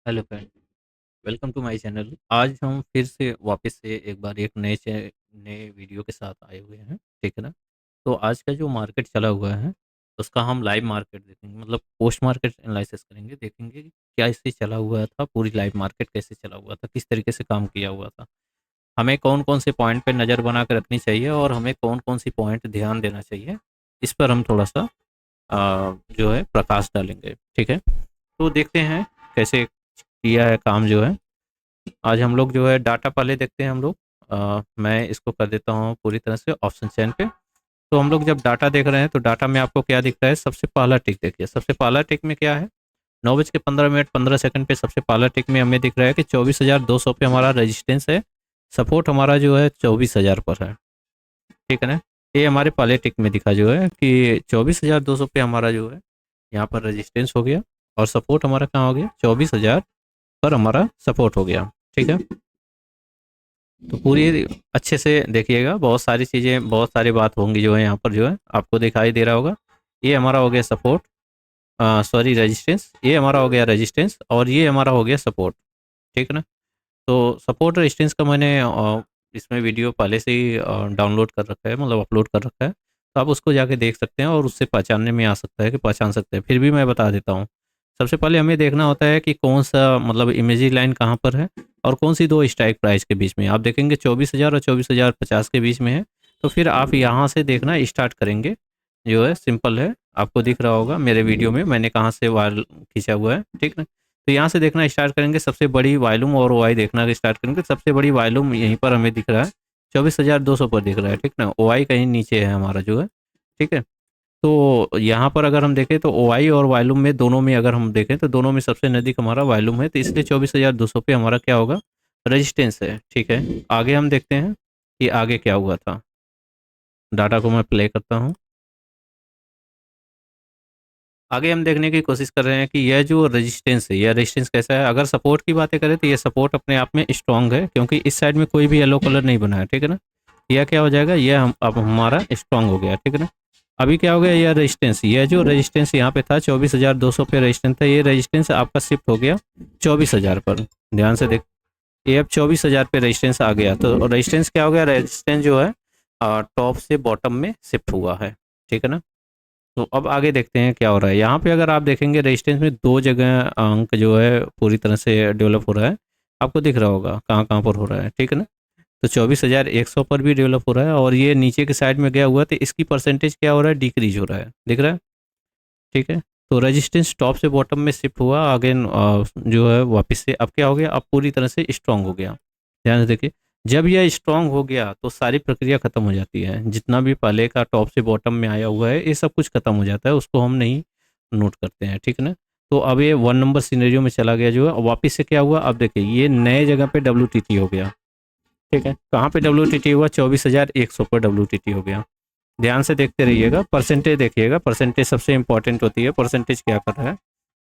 Hello friend. Welcome to my channel. आज हम फिर से वापस से एक बार एक नए वीडियो के साथ आए हुए हैं। ठीक है ना। तो आज का जो मार्केट चला हुआ है उसका हम लाइव मार्केट देखेंगे, मतलब पोस्ट मार्केट एनालिसिस करेंगे, देखेंगे कि क्या इससे चला हुआ था, पूरी लाइव मार्केट कैसे चला हुआ था, किस तरीके से काम किया हुआ था, हमें कौन कौन से पॉइंट पे नज़र बना कर रखनी चाहिए और हमें कौन कौन सी पॉइंट ध्यान देना चाहिए। इस पर हम थोड़ा सा जो है प्रकाश डालेंगे। ठीक है। तो देखते हैं कैसे किया है काम जो है। आज हम लोग जो है डाटा पहले देखते हैं हम लोग। मैं इसको कर देता हूँ पूरी तरह से ऑप्शन चैन पे। तो हम लोग जब डाटा देख रहे हैं तो डाटा में आपको क्या दिख रहा है, सबसे पहला टिक देखिए। सबसे पहला टिक में क्या है, 9:15 पे सबसे पहला टिक में हमें दिख रहा है कि 24,200 पे हमारा रेजिस्टेंस है। सपोर्ट हमारा जो है 24,000 पर है। ठीक है ना। ये हमारे पहले टिक में दिखा जो है कि 24,200 पे हमारा जो है यहाँ पर रेजिस्टेंस हो गया और सपोर्ट हमारा कहाँ हो गया, 24,000 पर हमारा सपोर्ट हो गया। ठीक है। तो पूरी अच्छे से देखिएगा, बहुत सारी चीज़ें, बहुत सारी बात होंगी जो है यहाँ पर जो है आपको दिखाई दे रहा होगा। ये हमारा हो गया सपोर्ट, सॉरी रेजिस्टेंस, ये हमारा हो गया रेजिस्टेंस और ये हमारा हो गया सपोर्ट। ठीक है ना। तो सपोर्ट रेजिस्टेंस का मैंने इसमें वीडियो पहले से ही डाउनलोड कर रखा है, मतलब अपलोड कर रखा है। तो आप उसको जाके देख सकते हैं और उससे पहचानने में आ सकता है कि पहचान सकते हैं। फिर भी मैं बता देता हूँ। सबसे पहले हमें देखना होता है कि कौन सा, मतलब इमेजिंग लाइन कहाँ पर है और कौन सी दो स्ट्राइक प्राइस के बीच में। आप देखेंगे 24,000 और 24,050 के बीच में है। तो फिर आप यहाँ से देखना स्टार्ट करेंगे। जो है सिंपल है, आपको दिख रहा होगा मेरे वीडियो में मैंने कहाँ से वायर खींचा हुआ है। ठीक है। तो यहाँ से देखना स्टार्ट करेंगे, सबसे बड़ी वॉल्यूम और ओआई देखना स्टार्ट करेंगे। सबसे बड़ी वॉल्यूम यहीं पर हमें दिख रहा है, 24,200 पर दिख रहा है। ठीक ना। ओआई कहीं नीचे है हमारा जो है। ठीक है। तो यहाँ पर अगर हम देखें तो ओआई और वॉल्यूम में, दोनों में अगर हम देखें तो दोनों में सबसे नज़दीक हमारा वॉल्यूम है। तो इसलिए 24,200 पे हमारा क्या होगा, रेजिस्टेंस है। ठीक है। आगे हम देखते हैं कि आगे क्या हुआ था। डाटा को मैं प्ले करता हूँ। आगे हम देखने की कोशिश कर रहे हैं कि यह जो रेजिस्टेंस है, यह रेजिस्टेंस कैसा है। अगर सपोर्ट की बातें करें तो यह सपोर्ट अपने आप में स्ट्रांग है, क्योंकि इस साइड में कोई भी येलो कलर नहीं बना है। ठीक है ना। यह क्या हो जाएगा, यह अब हमारा स्ट्रांग हो गया। ठीक है ना। अभी क्या हो गया, यह रेजिस्टेंस, यह जो रेजिस्टेंस यहाँ पे था 24,200 पे रेजिस्टेंस था, ये रेजिस्टेंस आपका शिफ्ट हो गया 24,000 पर। ध्यान से देख, ये अब 24,000 पे रेजिस्टेंस आ गया। तो रेजिस्टेंस क्या हो गया, रेजिस्टेंस जो है टॉप से बॉटम में शिफ्ट हुआ है। ठीक है ना। तो अब आगे देखते हैं क्या हो रहा है। यहाँ पे अगर आप देखेंगे रेजिस्टेंस में दो जगह अंक जो है पूरी तरह से डेवलप हो रहा है। आपको दिख रहा होगा कहाँ कहाँ पर हो रहा है। ठीक है ना। तो 24,100 पर भी डेवलप हो रहा है और ये नीचे के साइड में गया हुआ है, तो इसकी परसेंटेज क्या हो रहा है, डिक्रीज हो रहा है। दिख रहा है। ठीक है। तो रेजिस्टेंस टॉप से बॉटम में शिफ्ट हुआ, अगेन जो है वापस से अब क्या हो गया, अब पूरी तरह से स्ट्रांग हो गया। ध्यान से देखिए, जब यह स्ट्रांग हो गया तो सारी प्रक्रिया खत्म हो जाती है। जितना भी पहले का टॉप से बॉटम में आया हुआ है ये सब कुछ खत्म हो जाता है, उसको हम नहीं नोट करते हैं। ठीक है ना। तो अब ये 1 नंबर सिनेरियो में चला गया जो है, और वापस से क्या हुआ, अब देखिए ये नए जगह पे WTT हो गया। ठीक है। कहाँ पे WTT हुआ, 24,100 पर WTT हो गया। ध्यान से देखते रहिएगा, परसेंटेज देखिएगा, परसेंटेज सबसे इंपॉर्टेंट होती है। परसेंटेज क्या कर रहा है,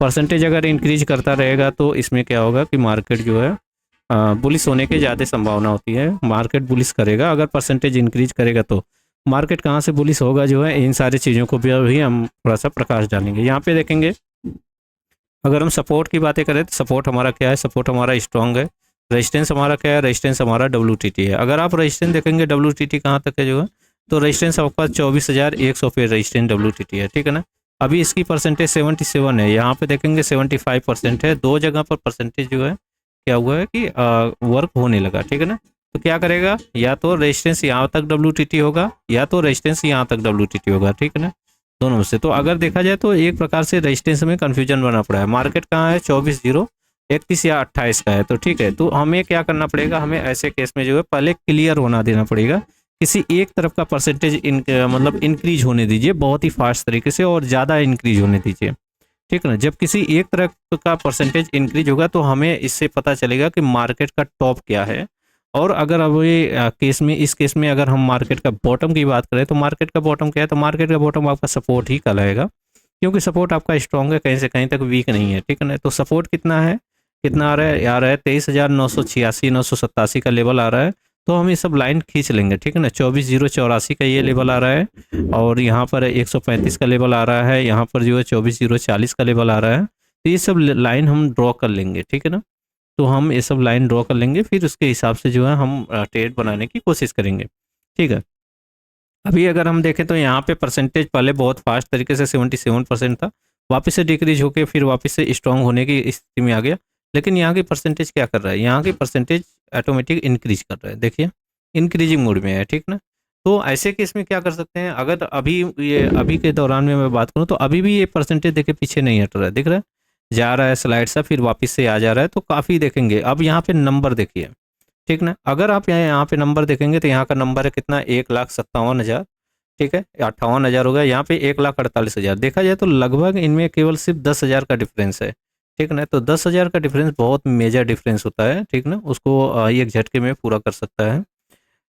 परसेंटेज अगर इंक्रीज करता रहेगा तो इसमें क्या होगा कि मार्केट जो है बुलिश होने की ज़्यादा संभावना होती है। मार्केट बुलिश करेगा अगर परसेंटेज इंक्रीज करेगा। तो मार्केट कहाँ से बुलिश होगा जो है, इन सारी चीज़ों को भी हम थोड़ा सा प्रकाश डालेंगे। यहाँ पे देखेंगे, अगर हम सपोर्ट की बातें करें तो सपोर्ट हमारा क्या है, सपोर्ट हमारा स्ट्रॉन्ग है। रेजिस्टेंस हमारा क्या है, रेजिस्टेंस हमारा WTT है। अगर आप रेजिस्टेंस देखेंगे WTT कहाँ तक है जो है, तो रेजिस्टेंस आपका 24,100 पे रेजिस्टेंस WTT है। ठीक है ना। अभी इसकी परसेंटेज 77 है, यहाँ पे देखेंगे 75% है। दो जगह पर परसेंटेज जो है क्या हुआ है कि वर्क होने लगा। ठीक है ना। तो क्या करेगा, या तो रेजिस्टेंस यहाँ तक WTT होगा या तो रेजिस्टेंस यहाँ तक WTT होगा। ठीक है ना। दोनों में से। तो अगर देखा जाए तो एक प्रकार से रेजिस्टेंस में कन्फ्यूजन बना पड़ा है। मार्केट कहाँ है, 24,031 या 28 का है। तो ठीक है, तो हमें क्या करना पड़ेगा, हमें ऐसे केस में जो है पहले क्लियर होना देना पड़ेगा। किसी एक तरफ का परसेंटेज मतलब इंक्रीज होने दीजिए बहुत ही फास्ट तरीके से, और ज़्यादा इंक्रीज होने दीजिए। ठीक है ना। जब किसी एक तरफ का परसेंटेज इंक्रीज होगा तो हमें इससे पता चलेगा कि मार्केट का टॉप क्या है। और अगर अब ये केस में, इस केस में अगर हम मार्केट का बॉटम की बात करें तो मार्केट का बॉटम क्या है, तो मार्केट का बॉटम आपका सपोर्ट ही कहलाएगा, क्योंकि सपोर्ट आपका स्ट्रॉन्ग है, कहीं से कहीं तक वीक नहीं है। ठीक है ना। तो सपोर्ट कितना है, कितना आ रहा है 23,986 987 का लेवल आ रहा है। तो हम ये सब लाइन खींच लेंगे। ठीक है ना। 24,084 का ये लेवल आ रहा है और यहाँ पर 135 का लेवल आ रहा है, यहाँ पर जो है 24,040 का लेवल आ रहा है। तो ये सब लाइन हम ड्रॉ कर लेंगे, ठीक है ना। तो हम ये सब लाइन ड्रॉ कर लेंगे, फिर उसके हिसाब से जो है हम ट्रेड बनाने की कोशिश करेंगे, ठीक है। अभी अगर हम देखें तो यहाँ पे परसेंटेज पहले बहुत फास्ट तरीके से 77% था, वापस से डिक्रीज होकर फिर वापस से स्ट्रांग होने की स्थिति में आ गया। लेकिन यहाँ की परसेंटेज क्या कर रहा है, यहाँ की परसेंटेज ऑटोमेटिक इंक्रीज कर रहा है, देखिए इंक्रीजिंग मोड में है, ठीक ना। तो ऐसे केस में क्या कर सकते हैं, अगर अभी ये अभी के दौरान में मैं बात करूँ तो अभी भी ये परसेंटेज देखिए पीछे नहीं हट रहा है, दिख रहा है, जा रहा है स्लाइड सा, फिर वापस से आ जा रहा है, तो काफ़ी देखेंगे। अब यहाँ पे नंबर देखिए, ठीक ना, अगर आप यहाँ पे नंबर देखेंगे तो यहाँ का नंबर है कितना, 1,57,000, ठीक है, 58,000 हो गया, यहाँ पे 1,48,000। देखा जाए तो लगभग इनमें केवल सिर्फ 10,000 का डिफरेंस है, ठीक ना। तो 10,000 का डिफरेंस बहुत मेजर डिफरेंस होता है, ठीक ना, उसको एक झटके में पूरा कर सकता है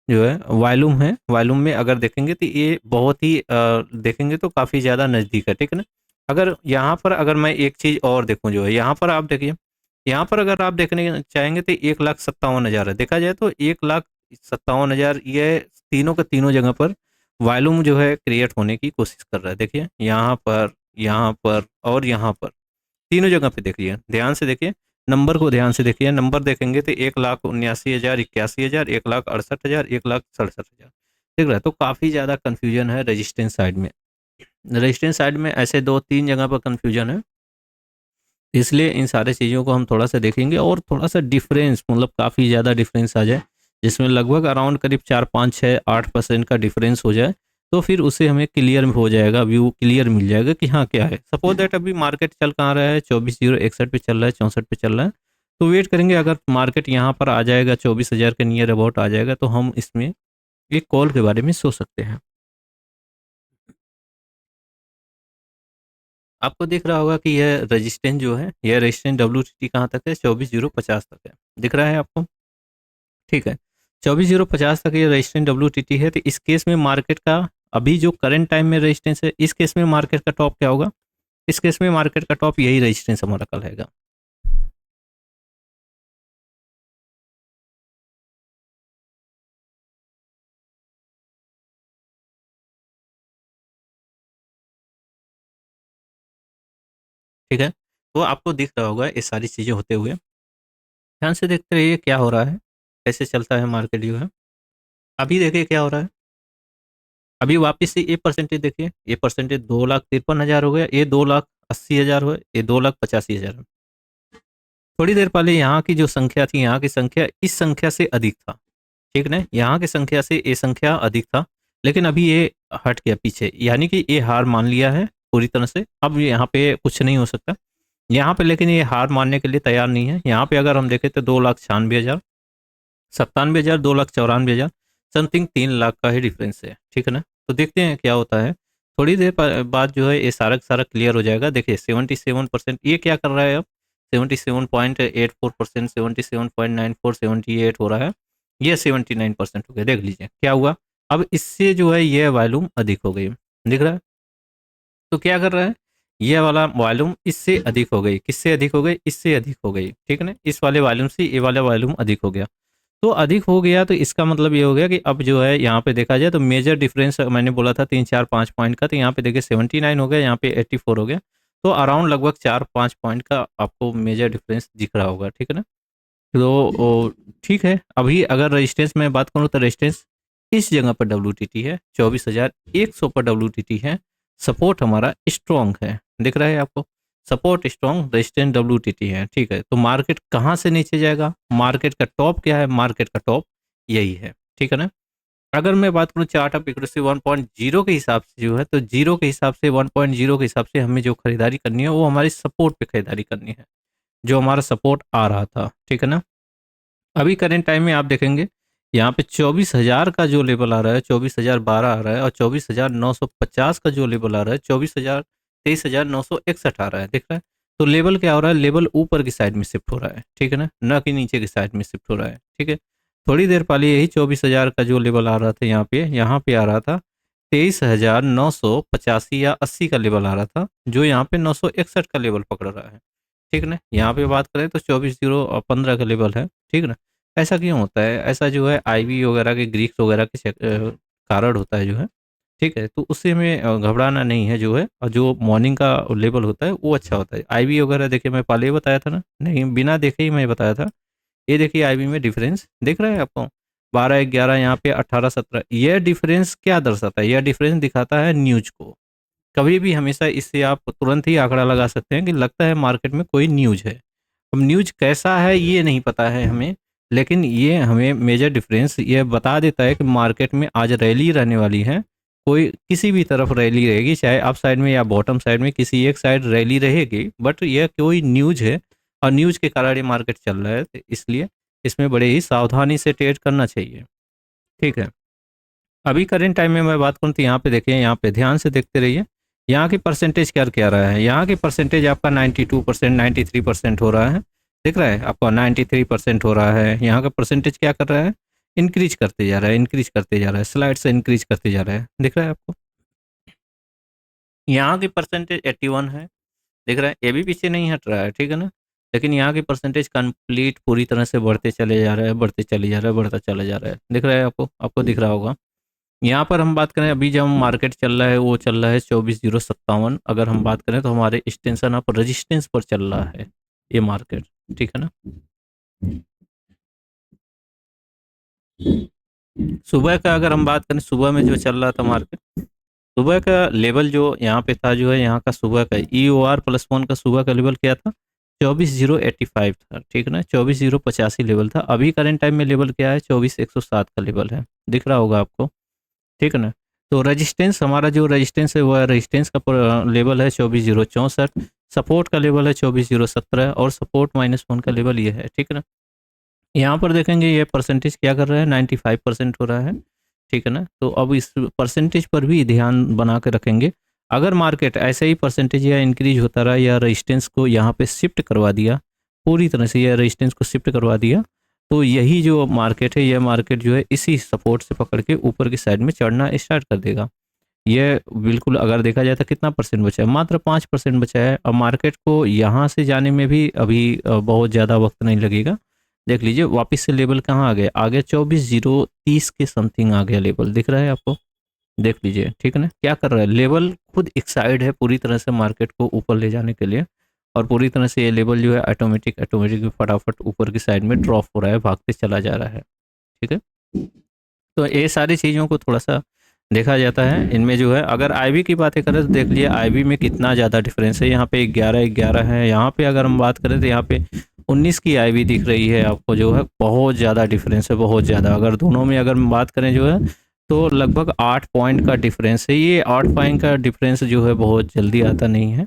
जो है वॉल्यूम है। वॉल्यूम में अगर देखेंगे तो ये बहुत ही देखेंगे तो काफ़ी ज़्यादा नज़दीक है, ठीक है ना। अगर यहाँ पर अगर मैं एक चीज़ और देखूँ जो है, यहाँ पर आप देखिए, यहाँ पर अगर आप देखने चाहेंगे तो 1,57,000 है, देखा जाए तो 1,57,000 ये तीनों के तीनों जगह पर वॉल्यूम जो है क्रिएट होने की कोशिश कर रहा है। देखिए यहाँ पर और यहाँ पर तीनों जगह पे देखिए, ध्यान से देखिए, नंबर को ध्यान से देखिए, नंबर देखेंगे तो 1,79,000, 81,000, 1,68,000, 1,67,000 दिख रहा है। तो काफ़ी ज़्यादा कन्फ्यूजन है रजिस्टेंस साइड में, रजिस्टेंस साइड में ऐसे दो तीन जगह पर कन्फ्यूजन है, इसलिए इन सारी चीज़ों को हम थोड़ा सा देखेंगे और थोड़ा सा डिफरेंस, मतलब काफ़ी ज़्यादा डिफरेंस आ जाए, जिसमें लगभग अराउंड करीब 4, 5, 6, 8% का डिफरेंस हो जाए, तो फिर उसे हमें क्लियर हो जाएगा, व्यू क्लियर मिल जाएगा कि हाँ क्या है। सपोज दैट अभी मार्केट चल कहाँ रहा है, 24,061 पे चल रहा है, 64 पे चल रहा है, तो वेट करेंगे, अगर मार्केट यहाँ पर आ जाएगा 24,000 के नियर अबाउट आ जाएगा, तो हम इसमें एक कॉल के बारे में सोच सकते हैं। आपको दिख रहा होगा कि यह रेजिस्टेंस जो है, यह रेजिस्टेंस WTT कहाँ तक है, 24,050 तक है, दिख रहा है आपको, ठीक है। 24,050 तक ये रेजिस्टेंस WTT है, तो इस केस में मार्केट का अभी जो करंट टाइम में रेजिस्टेंस है, इस केस में मार्केट का टॉप क्या होगा, इस केस में मार्केट का टॉप यही रेजिस्टेंस हमारा कल रहेगा। ठीक है, तो आपको दिख रहा होगा ये सारी चीज़ें होते हुए, ध्यान से देखते रहिए क्या हो रहा है, कैसे चलता है मार्केट जो है। अभी देखिए क्या हो रहा है, अभी वापस से ये परसेंटेज देखिए, ये परसेंटेज 2,53,000 हो गया, ये 2,80,000 हुआ, ये 2,85,000 है। थोड़ी देर पहले यहाँ की जो संख्या थी, यहाँ की संख्या इस संख्या से अधिक था, ठीक ना, यहाँ की संख्या से ये संख्या अधिक था, लेकिन अभी ये हट गया पीछे, यानी कि ये हार मान लिया है पूरी तरह से, अब यहाँ पे कुछ नहीं हो सकता यहाँ पे, लेकिन ये हार मानने के लिए तैयार नहीं है। यहाँ पे अगर हम देखें तो 2,96,000, 97,000, 2,94,000, समथिंग 3 लाख का ही डिफरेंस है, ठीक है ना। तो देखते हैं क्या होता है, थोड़ी देर बाद जो है ये सारा सारा क्लियर हो जाएगा। देखिए 77%, ये क्या कर रहा है अब, 77.84%, 77.94, 78 हो रहा है, ये 79% हो गया, देख लीजिए क्या हुआ। अब इससे जो है ये वॉल्यूम अधिक हो गई, दिख रहा है। तो क्या कर रहा है, ये वाला वॉल्यूम इससे अधिक हो गई, किससे अधिक हो गई, इससे अधिक हो गई, ठीक है ना, इस वाले वॉल्यूम से ये वाला वॉल्यूम अधिक हो गया। तो अधिक हो गया तो इसका मतलब ये हो गया कि अब जो है यहाँ पे देखा जाए तो मेजर डिफरेंस मैंने बोला था 3, 4, 5 पॉइंट का, तो यहाँ पे देखिए 79 हो गया, यहाँ पे 84 हो गया, तो अराउंड लगभग 4, 5 पॉइंट का आपको मेजर डिफरेंस दिख रहा होगा, ठीक है ना। तो ठीक है, अभी अगर रजिस्टेंस में बात करूँ तो रजिस्टेंस इस जगह पर WTT है, 24,100 पर WTT है, सपोर्ट हमारा स्ट्रॉन्ग है, दिख रहा है आपको, सपोर्ट स्ट्रॉन्ग, रेजिस्टेंस WTT है, ठीक है। तो मार्केट कहाँ से नीचे जाएगा, मार्केट का टॉप क्या है, मार्केट का टॉप यही है, ठीक है ना। अगर मैं बात करूँ चार्ट ऑफ इक्विटी 1.0 के हिसाब से जो है, तो जीरो के हिसाब से, 1.0 के हिसाब से हमें जो खरीदारी करनी है वो हमारी सपोर्ट पे खरीदारी करनी है, जो हमारा सपोर्ट आ रहा था, ठीक है ना। अभी करंट टाइम में आप देखेंगे यहाँ पे 24,000 का जो लेवल आ रहा है, 24,012 आ रहा है, और 24,950 का जो लेवल आ रहा है, 23,961 आ रहा है, दिख रहा है। तो लेवल क्या हो रहा है, लेवल ऊपर की साइड में शिफ्ट हो रहा है, ठीक है ना, न कि नीचे की साइड में शिफ्ट हो रहा है, ठीक है। थोड़ी देर पहले यही 24,000 का जो लेवल आ रहा था, यहाँ पे आ रहा था 23,985 या 80 का लेवल आ रहा था, जो यहाँ पे 961 का लेवल पकड़ रहा है, ठीक ना। यहाँ पे बात करें तो 24,015 का लेवल है, ठीक ना। ऐसा क्यों होता है, ऐसा जो है IV वगैरह के ग्रीक्स वगैरह के कारण होता है जो है, ठीक है, तो उससे हमें घबराना नहीं है जो है, और जो मॉर्निंग का लेवल होता है वो अच्छा होता है। आईवी वगैरह देखिए मैं पहले ही बताया था ना, नहीं बिना देखे ही मैं बताया था। ये देखिए आईवी में डिफरेंस दिख रहा है आपको, 12 11 यहाँ पे 18 17, यह डिफरेंस क्या दर्शाता है? यह डिफरेंस दिखाता है न्यूज को। कभी भी हमेशा इससे आप तुरंत ही आंकड़ा लगा सकते हैं कि लगता है मार्केट में कोई न्यूज है। अब न्यूज कैसा है ये नहीं पता है हमें, लेकिन ये हमें मेजर डिफरेंस ये बता देता है कि मार्केट में आज रैली रहने वाली है। कोई किसी भी तरफ रैली रहेगी, चाहे अप साइड में या बॉटम साइड में, किसी एक साइड रैली रहेगी, बट यह कोई न्यूज है और न्यूज के कारण ये मार्केट चल रहा है, तो इसलिए इसमें बड़े ही सावधानी से ट्रेड करना चाहिए। ठीक है, अभी करेंट टाइम में मैं बात करूँ तो यहाँ पे देखिए, यहाँ पे ध्यान से देखते रहिए, यहाँ की परसेंटेज क्या क्या रहा है। यहाँ की परसेंटेज आपका 92%, 93% हो रहा है, दिख रहा है आपका 93% हो रहा है। यहाँ का परसेंटेज क्या कर रहा है? इंक्रीज करते जा रहा है, इंक्रीज करते जा रहा है, स्लाइड से इंक्रीज करते जा रहा है, दिख रहा है आपको। यहाँ की परसेंटेज 81 है, दिख रहा है, ये भी पीछे नहीं हट रहा है, ठीक है ना। लेकिन यहाँ की परसेंटेज कंप्लीट पूरी तरह से बढ़ते चले जा रहा है, बढ़ते चले जा रहा है, बढ़ता चला जा रहा है, दिख रहा है आपको, आपको दिख रहा होगा। यहाँ पर हम बात करें, अभी जब मार्केट चल रहा है वो चल रहा है 24,057। अगर हम बात करें तो हमारे एक्सटेंशन ऑफ रेजिस्टेंस पर चल रहा है ये मार्केट, ठीक है ना। सुबह का अगर हम बात करें, सुबह में जो चल रहा था मार्केट, सुबह का लेवल जो यहाँ पे था, जो है यहाँ का सुबह का EOR+1 का सुबह का लेवल क्या था? 24,085 था, ठीक है ना, 24,085 लेवल था। अभी करंट टाइम में लेवल क्या है? 24,107 का लेवल है, दिख रहा होगा आपको, ठीक है ना। तो रेजिस्टेंस, हमारा जो रेजिस्टेंस है वो है, रेजिस्टेंस का लेवल है 24,064, सपोर्ट का लेवल है 24,017, और सपोर्ट -1 का लेवल ये है, ठीक है ना। यहाँ पर देखेंगे ये परसेंटेज क्या कर रहा है? 95% हो रहा है, ठीक है ना। तो अब इस परसेंटेज पर भी ध्यान बना के रखेंगे। अगर मार्केट ऐसे ही परसेंटेज या इंक्रीज होता रहा, या रेजिस्टेंस को यहाँ पे शिफ्ट करवा दिया, पूरी तरह से यह रेजिस्टेंस को शिफ्ट करवा दिया, तो यही जो मार्केट है, यह मार्केट जो है इसी सपोर्ट से पकड़ के ऊपर की साइड में चढ़ना स्टार्ट कर देगा। ये बिल्कुल, अगर देखा जाए तो कितना परसेंट बचा है? मात्र 5% बचा है। अब मार्केट को यहाँ से जाने में भी अभी बहुत ज़्यादा वक्त नहीं लगेगा। देख लीजिए वापस से लेवल कहाँ आ गया? आगे 24,030 के समथिंग आ गया लेवल, दिख रहा है आपको, देख लीजिए, ठीक है ना। क्या कर रहा है? लेवल खुद एक्साइड है पूरी तरह से मार्केट को ऊपर ले जाने के लिए, और पूरी तरह से ये लेवल जो है ऑटोमेटिक ऑटोमेटिक फटाफट ऊपर की साइड में ड्रॉप हो रहा है, भागते चला जा रहा है, ठीक है। तो ये सारी चीज़ों को थोड़ा सा देखा जाता है। इनमें जो है, अगर आईवी की बातें करें तो देख लिए आईवी में कितना ज़्यादा डिफरेंस है। यहाँ पे 11 11 है, यहाँ पे अगर हम बात करें तो यहाँ पे 19 की आईवी दिख रही है आपको, जो है बहुत ज़्यादा डिफरेंस है, बहुत ज़्यादा। अगर दोनों में अगर हम बात करें जो है, तो लगभग 8 पॉइंट का डिफरेंस है। ये 8 पॉइंट का डिफरेंस जो है बहुत जल्दी आता नहीं है,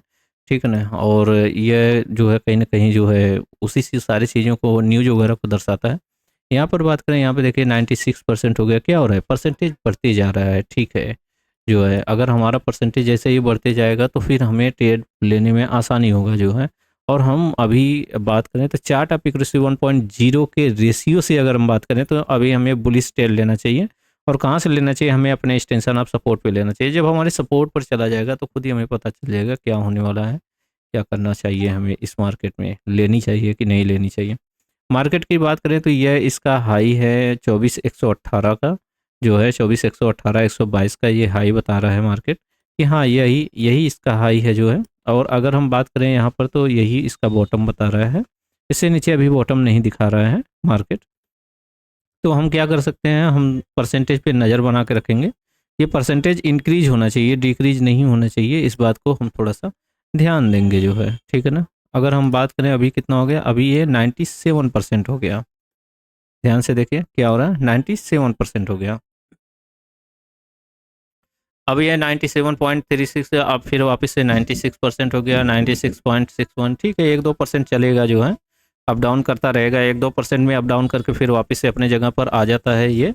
ठीक है ना। और ये जो है कहीं ना कहीं जो है उसी सारी चीज़ों को, न्यूज वगैरह को दर्शाता है। यहाँ पर बात करें, यहाँ पे देखिए 96% हो गया। क्या हो रहा है? परसेंटेज बढ़ते जा रहा है, ठीक है। जो है अगर हमारा परसेंटेज जैसे ही बढ़ते जाएगा तो फिर हमें ट्रेड लेने में आसानी होगा जो है। और हम अभी बात करें तो चार्ट ऑफ एक्यूरेसी 1.0 के रेशियो से अगर हम बात करें तो अभी हमें बुलिश ट्रेड लेना चाहिए। और कहाँ से लेना चाहिए? हमें अपने एक्सटेंशन ऑफ सपोर्ट पे लेना चाहिए। जब हमारे सपोर्ट पर चला जाएगा तो खुद ही हमें पता चल जाएगा क्या होने वाला है, क्या करना चाहिए हमें इस मार्केट में, लेनी चाहिए कि नहीं लेनी चाहिए। मार्केट की बात करें तो यह इसका हाई है 24,118 का, जो है 24,118 122 का ये हाई बता रहा है मार्केट, कि हाँ यही यही इसका हाई है जो है। और अगर हम बात करें यहाँ पर तो यही इसका बॉटम बता रहा है, इससे नीचे अभी बॉटम नहीं दिखा रहा है मार्केट। तो हम क्या कर सकते हैं? हम परसेंटेज पे नज़र बना के रखेंगे। ये परसेंटेज इंक्रीज होना चाहिए, डिक्रीज नहीं होना चाहिए, इस बात को हम थोड़ा सा ध्यान देंगे जो है, ठीक है ना। अगर हम बात करें अभी कितना हो गया, अभी ये 97% हो गया। ध्यान से देखिए क्या हो रहा है, 97% हो गया। अब ये 97.36 अब फिर वापस से 96% हो गया, 96.61। ठीक है, 1-2% चलेगा जो है, अप डाउन करता रहेगा, 1-2% में अप डाउन करके फिर वापस से अपने जगह पर आ जाता है ये।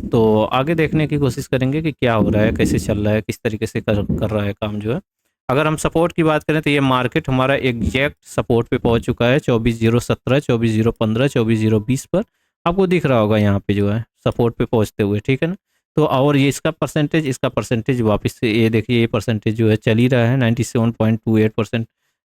तो आगे देखने की कोशिश करेंगे कि क्या हो रहा है, कैसे चल रहा है, किस तरीके से कर रहा है काम जो है। अगर हम सपोर्ट की बात करें तो ये मार्केट हमारा एग्जैक्ट सपोर्ट पे पहुंच चुका है 24,017, 24,015, 24,020 पर। आपको दिख रहा होगा यहाँ पे जो है सपोर्ट पे पहुंचते हुए, ठीक है ना। तो और ये इसका परसेंटेज वापस से ये देखिए, ये परसेंटेज जो है चल ही रहा है, 97.28%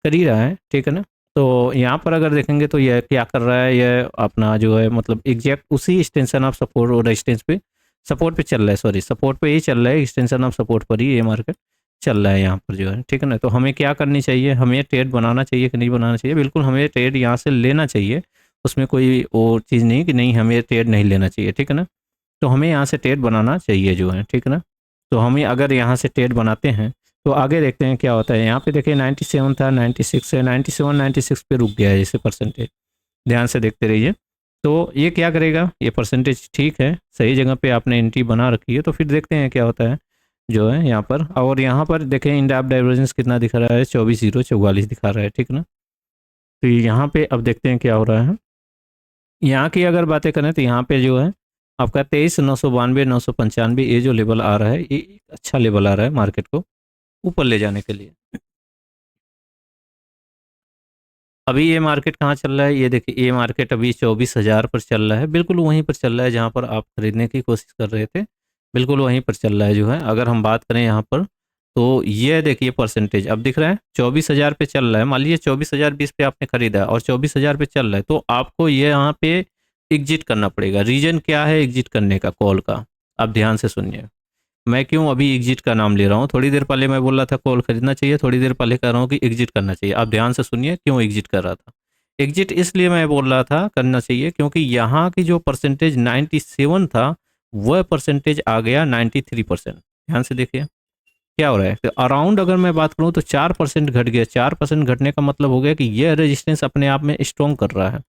कर ही रहा है, ठीक है ना। तो यहाँ पर अगर देखेंगे तो ये क्या कर रहा है, ये अपना जो है मतलब एग्जैक्ट उसी एक्सटेंशन ऑफ सपोर्ट और रेजिस्टेंस पे सपोर्ट पे चल रहा है, सॉरी सपोर्ट पे ही चल रहा है, एक्सटेंशन ऑफ सपोर्ट पर ही ये मार्केट चल रहा है यहाँ पर जो है, ठीक है ना। तो हमें क्या करनी चाहिए, हमें ट्रेड बनाना चाहिए कि नहीं बनाना चाहिए, बिल्कुल हमें ट्रेड यहाँ से लेना चाहिए, उसमें कोई वो चीज़ नहीं कि नहीं हमें ट्रेड नहीं लेना चाहिए, ठीक है ना। तो हमें यहाँ से ट्रेड बनाना चाहिए जो है, ठीक है ना। तो हमें अगर यहाँ से ट्रेड बनाते हैं तो आगे देखते हैं क्या होता है। यहाँ पे देखिए 97 था, 96 है, 97 96 पे रुक गया है जैसे परसेंटेज, ध्यान से देखते रहिए। तो ये क्या करेगा, ये परसेंटेज ठीक है, सही जगह पे आपने एंट्री बना रखी है, तो फिर देखते हैं क्या होता है जो है यहाँ पर। और यहाँ पर देखें इंड डाइवर्जेंस कितना दिखा रहा है, 24,044 दिखा रहा है, ठीक ना। तो यहाँ पे अब देखते हैं क्या हो रहा है। यहाँ की अगर बातें करें तो यहाँ पे जो है आपका 23,992 995 ये जो लेवल आ रहा है, ये अच्छा लेवल आ रहा है मार्केट को ऊपर ले जाने के लिए। अभी ये मार्केट कहाँ चल रहा है, ये देखिए ये मार्केट अभी 24,000 पर चल रहा है, बिल्कुल वहीं पर चल रहा है जहाँ पर आप खरीदने की कोशिश कर रहे थे, बिल्कुल वहीं पर चल रहा है जो है। अगर हम बात करें यहाँ पर तो ये देखिए परसेंटेज अब दिख रहा है 24,000 पे चल रहा है। मान लीजिए 24,020 पे आपने खरीदा और 24,000 पे चल रहा है, तो आपको ये यहाँ पे एग्जिट करना पड़ेगा। रीजन क्या है एग्जिट करने का कॉल का, आप ध्यान से सुनिए। मैं क्यों अभी एग्जिट का नाम ले रहा हूँ, थोड़ी देर पहले मैं बोल रहा था कॉल खरीदना चाहिए, थोड़ी देर पहले कह रहा हूँ कि एग्जिट करना चाहिए। आप ध्यान से सुनिए क्यों एग्जिट कर रहा था। एग्जिट इसलिए मैं बोल रहा था करना चाहिए क्योंकि यहाँ की जो परसेंटेज 97 था वह परसेंटेज आ गया 93%। ध्यान से देखिए क्या हो रहा है। तो अराउंड अगर मैं बात करूँ तो 4% घट गया। 4% घटने का मतलब हो गया कि यह रेजिस्टेंस अपने आप में स्ट्रॉन्ग कर रहा है,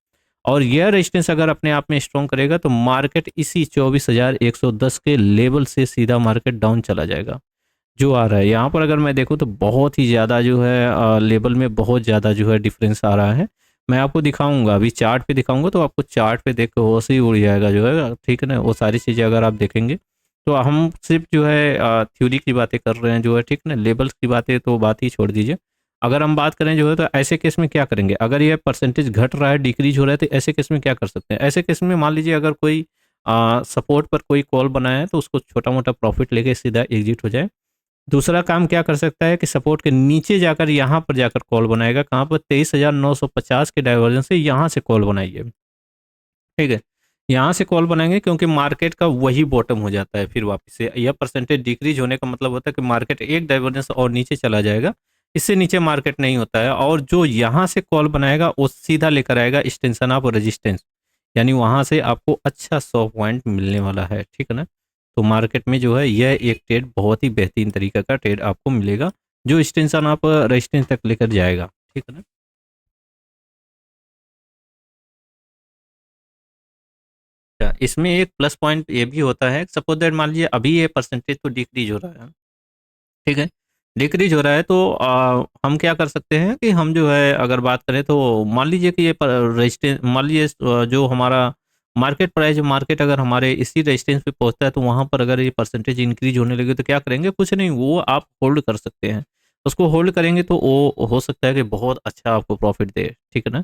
और यह रेजिस्टेंस अगर अपने आप में स्ट्रॉन्ग करेगा तो मार्केट इसी 24,110 के लेवल से सीधा मार्केट डाउन चला जाएगा जो आ रहा है। यहाँ पर अगर मैं देखूँ तो बहुत ही ज़्यादा जो है लेवल में बहुत ज़्यादा जो है डिफरेंस आ रहा है। मैं आपको दिखाऊंगा, अभी चार्ट पे दिखाऊंगा तो आपको चार्ट पे देख के होश ही उड़ जाएगा जो है, ठीक है ना। वो सारी चीज़ें अगर आप देखेंगे तो हम सिर्फ जो है थ्योरी की बातें कर रहे हैं जो है, ठीक ना। लेवल्स की बातें तो बात ही छोड़ दीजिए। अगर हम बात करें जो है तो ऐसे केस में क्या करेंगे, अगर ये परसेंटेज घट रहा है डिक्रीज हो रहा है तो ऐसे केस में क्या कर सकते हैं। ऐसे केस में मान लीजिए अगर कोई सपोर्ट पर कोई कॉल बनाया है तो उसको छोटा मोटा प्रॉफिट लेके सीधा एग्जिट हो जाए। दूसरा काम क्या कर सकता है कि सपोर्ट के नीचे जाकर यहाँ पर जाकर कॉल बनाएगा, कहाँ पर 23,950 के डाइवर्जन से यहाँ से कॉल बनाइए, ठीक है। यहाँ से कॉल बनाएंगे क्योंकि मार्केट का वही बॉटम हो जाता है फिर वापस से। यह परसेंटेज डिक्रीज होने का मतलब होता है कि मार्केट एक डाइवर्जेंस और नीचे चला जाएगा, इससे नीचे मार्केट नहीं होता है। और जो यहाँ से कॉल बनाएगा वो सीधा लेकर आएगा एक्सटेंशन ऑफ रेजिस्टेंस, यानी वहाँ से आपको अच्छा 100 पॉइंट मिलने वाला है, ठीक है ना। तो मार्केट में जो है यह एक ट्रेड बहुत ही बेहतरीन तरीका का ट्रेड आपको मिलेगा जो एक्सटेंशन ऑफ रेजिस्टेंस तक लेकर जाएगा, ठीक है ना। अच्छा, इसमें एक प्लस पॉइंट ये भी होता है, सपोज दैट मान लीजिए अभी ये परसेंटेज तो डिक्रीज हो रहा है, ठीक है। डिक्रीज हो रहा है तो हम क्या कर सकते हैं कि हम जो है अगर बात करें तो मान लीजिए कि ये रेजिस्टेंस, मान लीजिए जो हमारा मार्केट प्राइस, मार्केट अगर हमारे इसी रेजिस्टेंस पे पहुंचता है तो वहां पर अगर ये परसेंटेज इंक्रीज होने लगे तो क्या करेंगे, कुछ नहीं, वो आप होल्ड कर सकते हैं। उसको होल्ड करेंगे तो वो हो सकता है कि बहुत अच्छा आपको प्रॉफिट दे, ठीक है ना।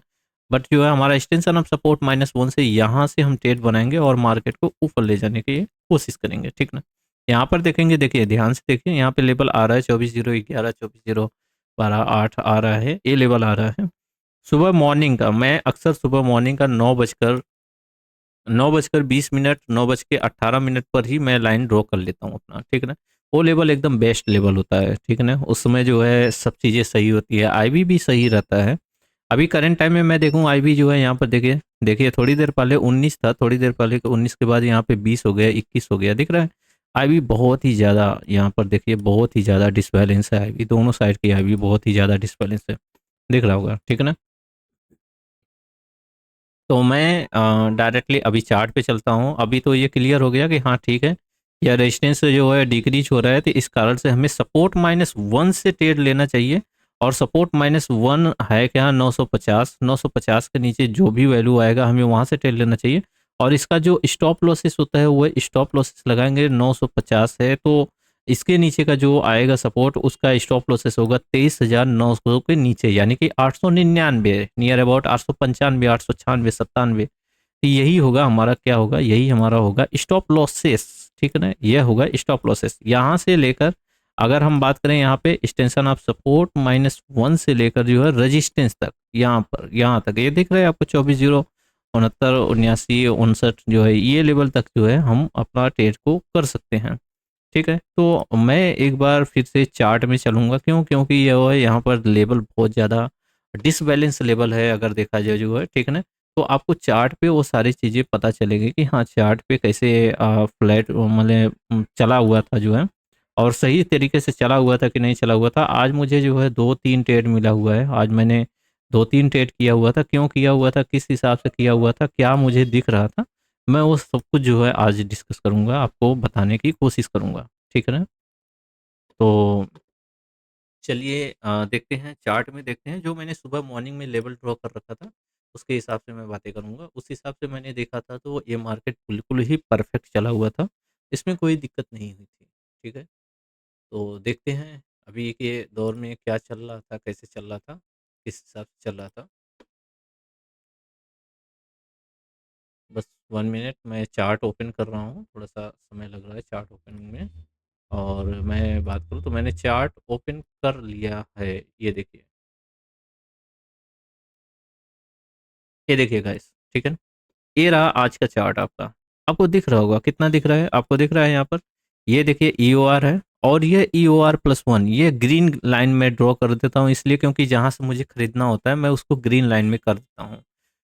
बट जो है हमारा एक्सटेंशन ऑफ सपोर्ट -1 से यहाँ से हम ट्रेड बनाएंगे और मार्केट को ऊपर ले जाने की कोशिश करेंगे, ठीक ना। यहाँ पर देखेंगे, देखिए ध्यान से देखिए, यहाँ पे लेवल आ रहा है 24,011, 24,012, 8 आ रहा है, ये लेवल आ रहा है। सुबह मॉर्निंग का, मैं अक्सर सुबह मॉर्निंग का 9:20, 9:18 पर ही मैं लाइन ड्रॉ कर लेता हूँ अपना, ठीक है ना। वो लेवल एकदम बेस्ट लेवल होता है, ठीक है ना। उस समय जो है सब चीज़ें सही होती है, आईवी भी सही रहता है। अभी करंट टाइम में मैं देखूँ आईवी जो है यहाँ पर देखिए, देखिए थोड़ी देर पहले 19 था, थोड़ी देर पहले 19 के बाद यहाँ पे 20 हो गया, 21 हो गया, दिख रहा है। आईवी बहुत ही ज़्यादा यहाँ पर देखिए, बहुत ही ज़्यादा डिसबैलेंस है आईवी, दोनों साइड की आईवी बहुत ही ज़्यादा डिसबैलेंस है, दिख रहा होगा, ठीक है ना। तो मैं डायरेक्टली अभी चार्ट पे चलता हूँ। अभी तो ये क्लियर हो गया कि हाँ ठीक है, या रेजिस्टेंस जो है डिक्रीज हो रहा है, तो इस कारण से हमें सपोर्ट -1 से ट्रेड लेना चाहिए। और सपोर्ट -1 है क्या, 950, 950 के नीचे जो भी वैल्यू आएगा हमें वहाँ से ट्रेड लेना चाहिए। और इसका जो स्टॉप लॉसेस होता है वो स्टॉप लॉसेस लगाएंगे, 950 है तो इसके नीचे का जो आएगा सपोर्ट, उसका स्टॉप लॉसेस होगा 23,900 के नीचे, यानी कि 899, नियर अबाउट 895, 896, 97। तो यही होगा हमारा, क्या होगा, यही हमारा होगा स्टॉप लॉसेस, ठीक है ना। यह होगा स्टॉप लॉसेस। यहाँ से लेकर अगर हम बात करें यहाँ पे एक्सटेंशन ऑफ सपोर्ट -1 से लेकर जो है रेजिस्टेंस तक, यहाँ पर यहाँ तक ये दिख रहा है आपको 69, 79, 59 जो है ये लेवल तक जो है हम अपना ट्रेड को कर सकते हैं। ठीक है, तो मैं एक बार फिर से चार्ट में चलूँगा, क्यों? क्योंकि ये वो है, यहाँ पर लेवल बहुत ज़्यादा डिसबैलेंस लेवल है अगर देखा जाए जो है, ठीक है ना? तो आपको चार्ट पे वो सारी चीज़ें पता चलेगी कि हाँ, चार्ट पे कैसे फ्लैट मतलब चला हुआ था जो है, और सही तरीके से चला हुआ था कि नहीं चला हुआ था। आज मुझे जो है 2-3 ट्रेड मिला हुआ है। आज मैंने 2-3 ट्रेड किया हुआ था। क्यों किया हुआ था, किस हिसाब से किया हुआ था, क्या मुझे दिख रहा था, मैं वो सब कुछ जो है आज डिस्कस करूँगा, आपको बताने की कोशिश करूँगा। ठीक है ना? तो चलिए देखते हैं, चार्ट में देखते हैं। जो मैंने सुबह मॉर्निंग में लेवल ड्रॉ कर रखा था, उसके हिसाब से मैं बातें करूँगा। उस हिसाब से मैंने देखा था तो ये मार्केट बिल्कुल ही परफेक्ट चला हुआ था। इसमें कोई दिक्कत नहीं हुई थी। ठीक है? तो देखते हैं अभी के दौर में क्या चल रहा था, कैसे चल रहा था, किस हिसाब से चल रहा था। बस 1 मिनट, मैं चार्ट ओपन कर रहा हूँ, थोड़ा-सा समय लग रहा है चार्ट ओपनिंग में। और मैं बात करूँ तो मैंने चार्ट ओपन कर लिया है, ये देखिए। ये देखिए गाइस, ठीक है? ये रहा आज का चार्ट आपका। आपको दिख रहा होगा, कितना दिख रहा है? आपको दिख रहा है यहाँ पर? ये देखिए ईओआर है, और ये ईओआर प्लस 1, ये ग्रीन लाइन में ड्रॉ कर देता हूँ इसलिए क्योंकि जहाँ से मुझे खरीदना होता है मैं उसको ग्रीन लाइन में कर देता हूँ।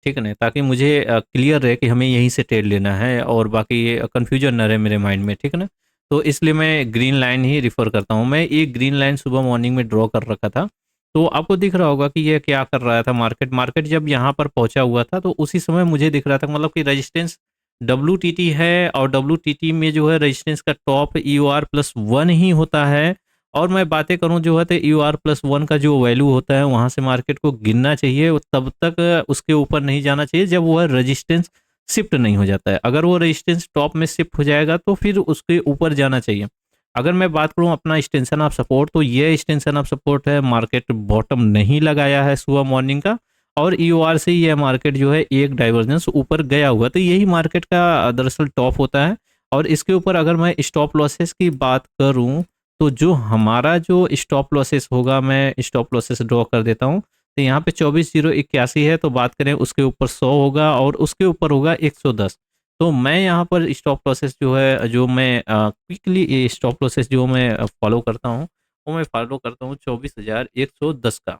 ठीक है ना? ताकि मुझे क्लियर रहे कि हमें यहीं से ट्रेड लेना है और बाकी कन्फ्यूजन ना रहे मेरे माइंड में, ठीक है ना? तो इसलिए मैं ग्रीन लाइन ही रेफ़र करता हूँ। मैं एक ग्रीन लाइन सुबह मॉर्निंग में ड्रॉ कर रखा था। तो आपको दिख रहा होगा कि ये क्या कर रहा था मार्केट। मार्केट जब यहाँ पर पहुँचा हुआ था तो उसी समय मुझे दिख रहा था, मतलब कि रेजिस्टेंस डब्ल्यूटीटी है, और डब्ल्यूटीटी में जो है रेजिस्टेंस का टॉप ईओआर प्लस 1 ही होता है। और मैं बातें करूँ जो है तो ईओआर प्लस 1 का जो वैल्यू होता है वहाँ से मार्केट को गिनना चाहिए, वो तब तक उसके ऊपर नहीं जाना चाहिए जब वह रेजिस्टेंस शिफ्ट नहीं हो जाता है। अगर वो रेजिस्टेंस टॉप में शिफ्ट हो जाएगा तो फिर उसके ऊपर जाना चाहिए। अगर मैं बात करूँ अपना एक्सटेंशन ऑफ सपोर्ट, तो ये एक्सटेंशन ऑफ सपोर्ट है, मार्केट बॉटम नहीं लगाया है सुबह मॉर्निंग का, और ईओआर से ये मार्केट जो है एक डाइवर्जेंस ऊपर गया हुआ, तो यही मार्केट का दरअसल टॉप होता है। और इसके ऊपर अगर मैं स्टॉप लॉसेस की बात करूं, तो जो हमारा जो स्टॉप लॉसेस होगा, मैं स्टॉप लॉसेस ड्रॉ कर देता हूँ। तो यहाँ पे 24,081 है, तो बात करें उसके ऊपर 100 होगा और उसके ऊपर होगा 110। तो मैं यहाँ पर स्टॉप लॉसेस जो है, जो मैं क्विकली ये स्टॉप लॉसेस जो मैं फॉलो करता हूँ, वो मैं फॉलो करता हूँ 24,110 का।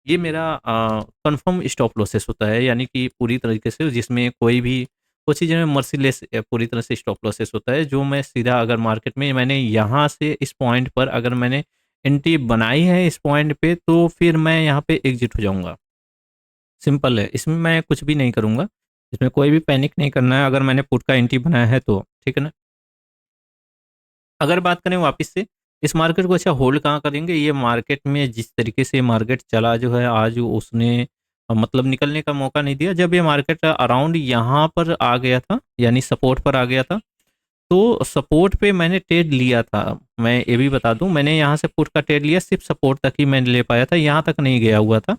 ये मेरा कंफर्म स्टॉप लॉसेस होता है, यानी कि पूरी तरीके से जिसमें कोई भी कुछ चीज़ें में मर्सीलेस पूरी तरह से स्टॉप लॉसेस होता है, जो मैं सीधा अगर मार्केट में मैंने यहाँ से इस पॉइंट पर अगर मैंने एंट्री बनाई है इस पॉइंट पे, तो फिर मैं यहाँ पे एग्जिट हो जाऊँगा। सिंपल है, इसमें मैं कुछ भी नहीं करूँगा, इसमें कोई भी पैनिक नहीं करना है अगर मैंने पुट का एंट्री बनाया है तो, ठीक है ना? अगर बात करें वापस से इस मार्केट को, अच्छा होल्ड कहाँ करेंगे? ये मार्केट में जिस तरीके से मार्केट चला जो है आज, उसने मतलब निकलने का मौका नहीं दिया। जब ये मार्केट अराउंड यहाँ पर आ गया था, यानी सपोर्ट पर आ गया था, तो सपोर्ट पे मैंने ट्रेड लिया था। मैं ये भी बता दूं, मैंने यहाँ से पुट का ट्रेड लिया, सिर्फ सपोर्ट तक ही मैंने ले पाया था, यहाँ तक नहीं गया हुआ था।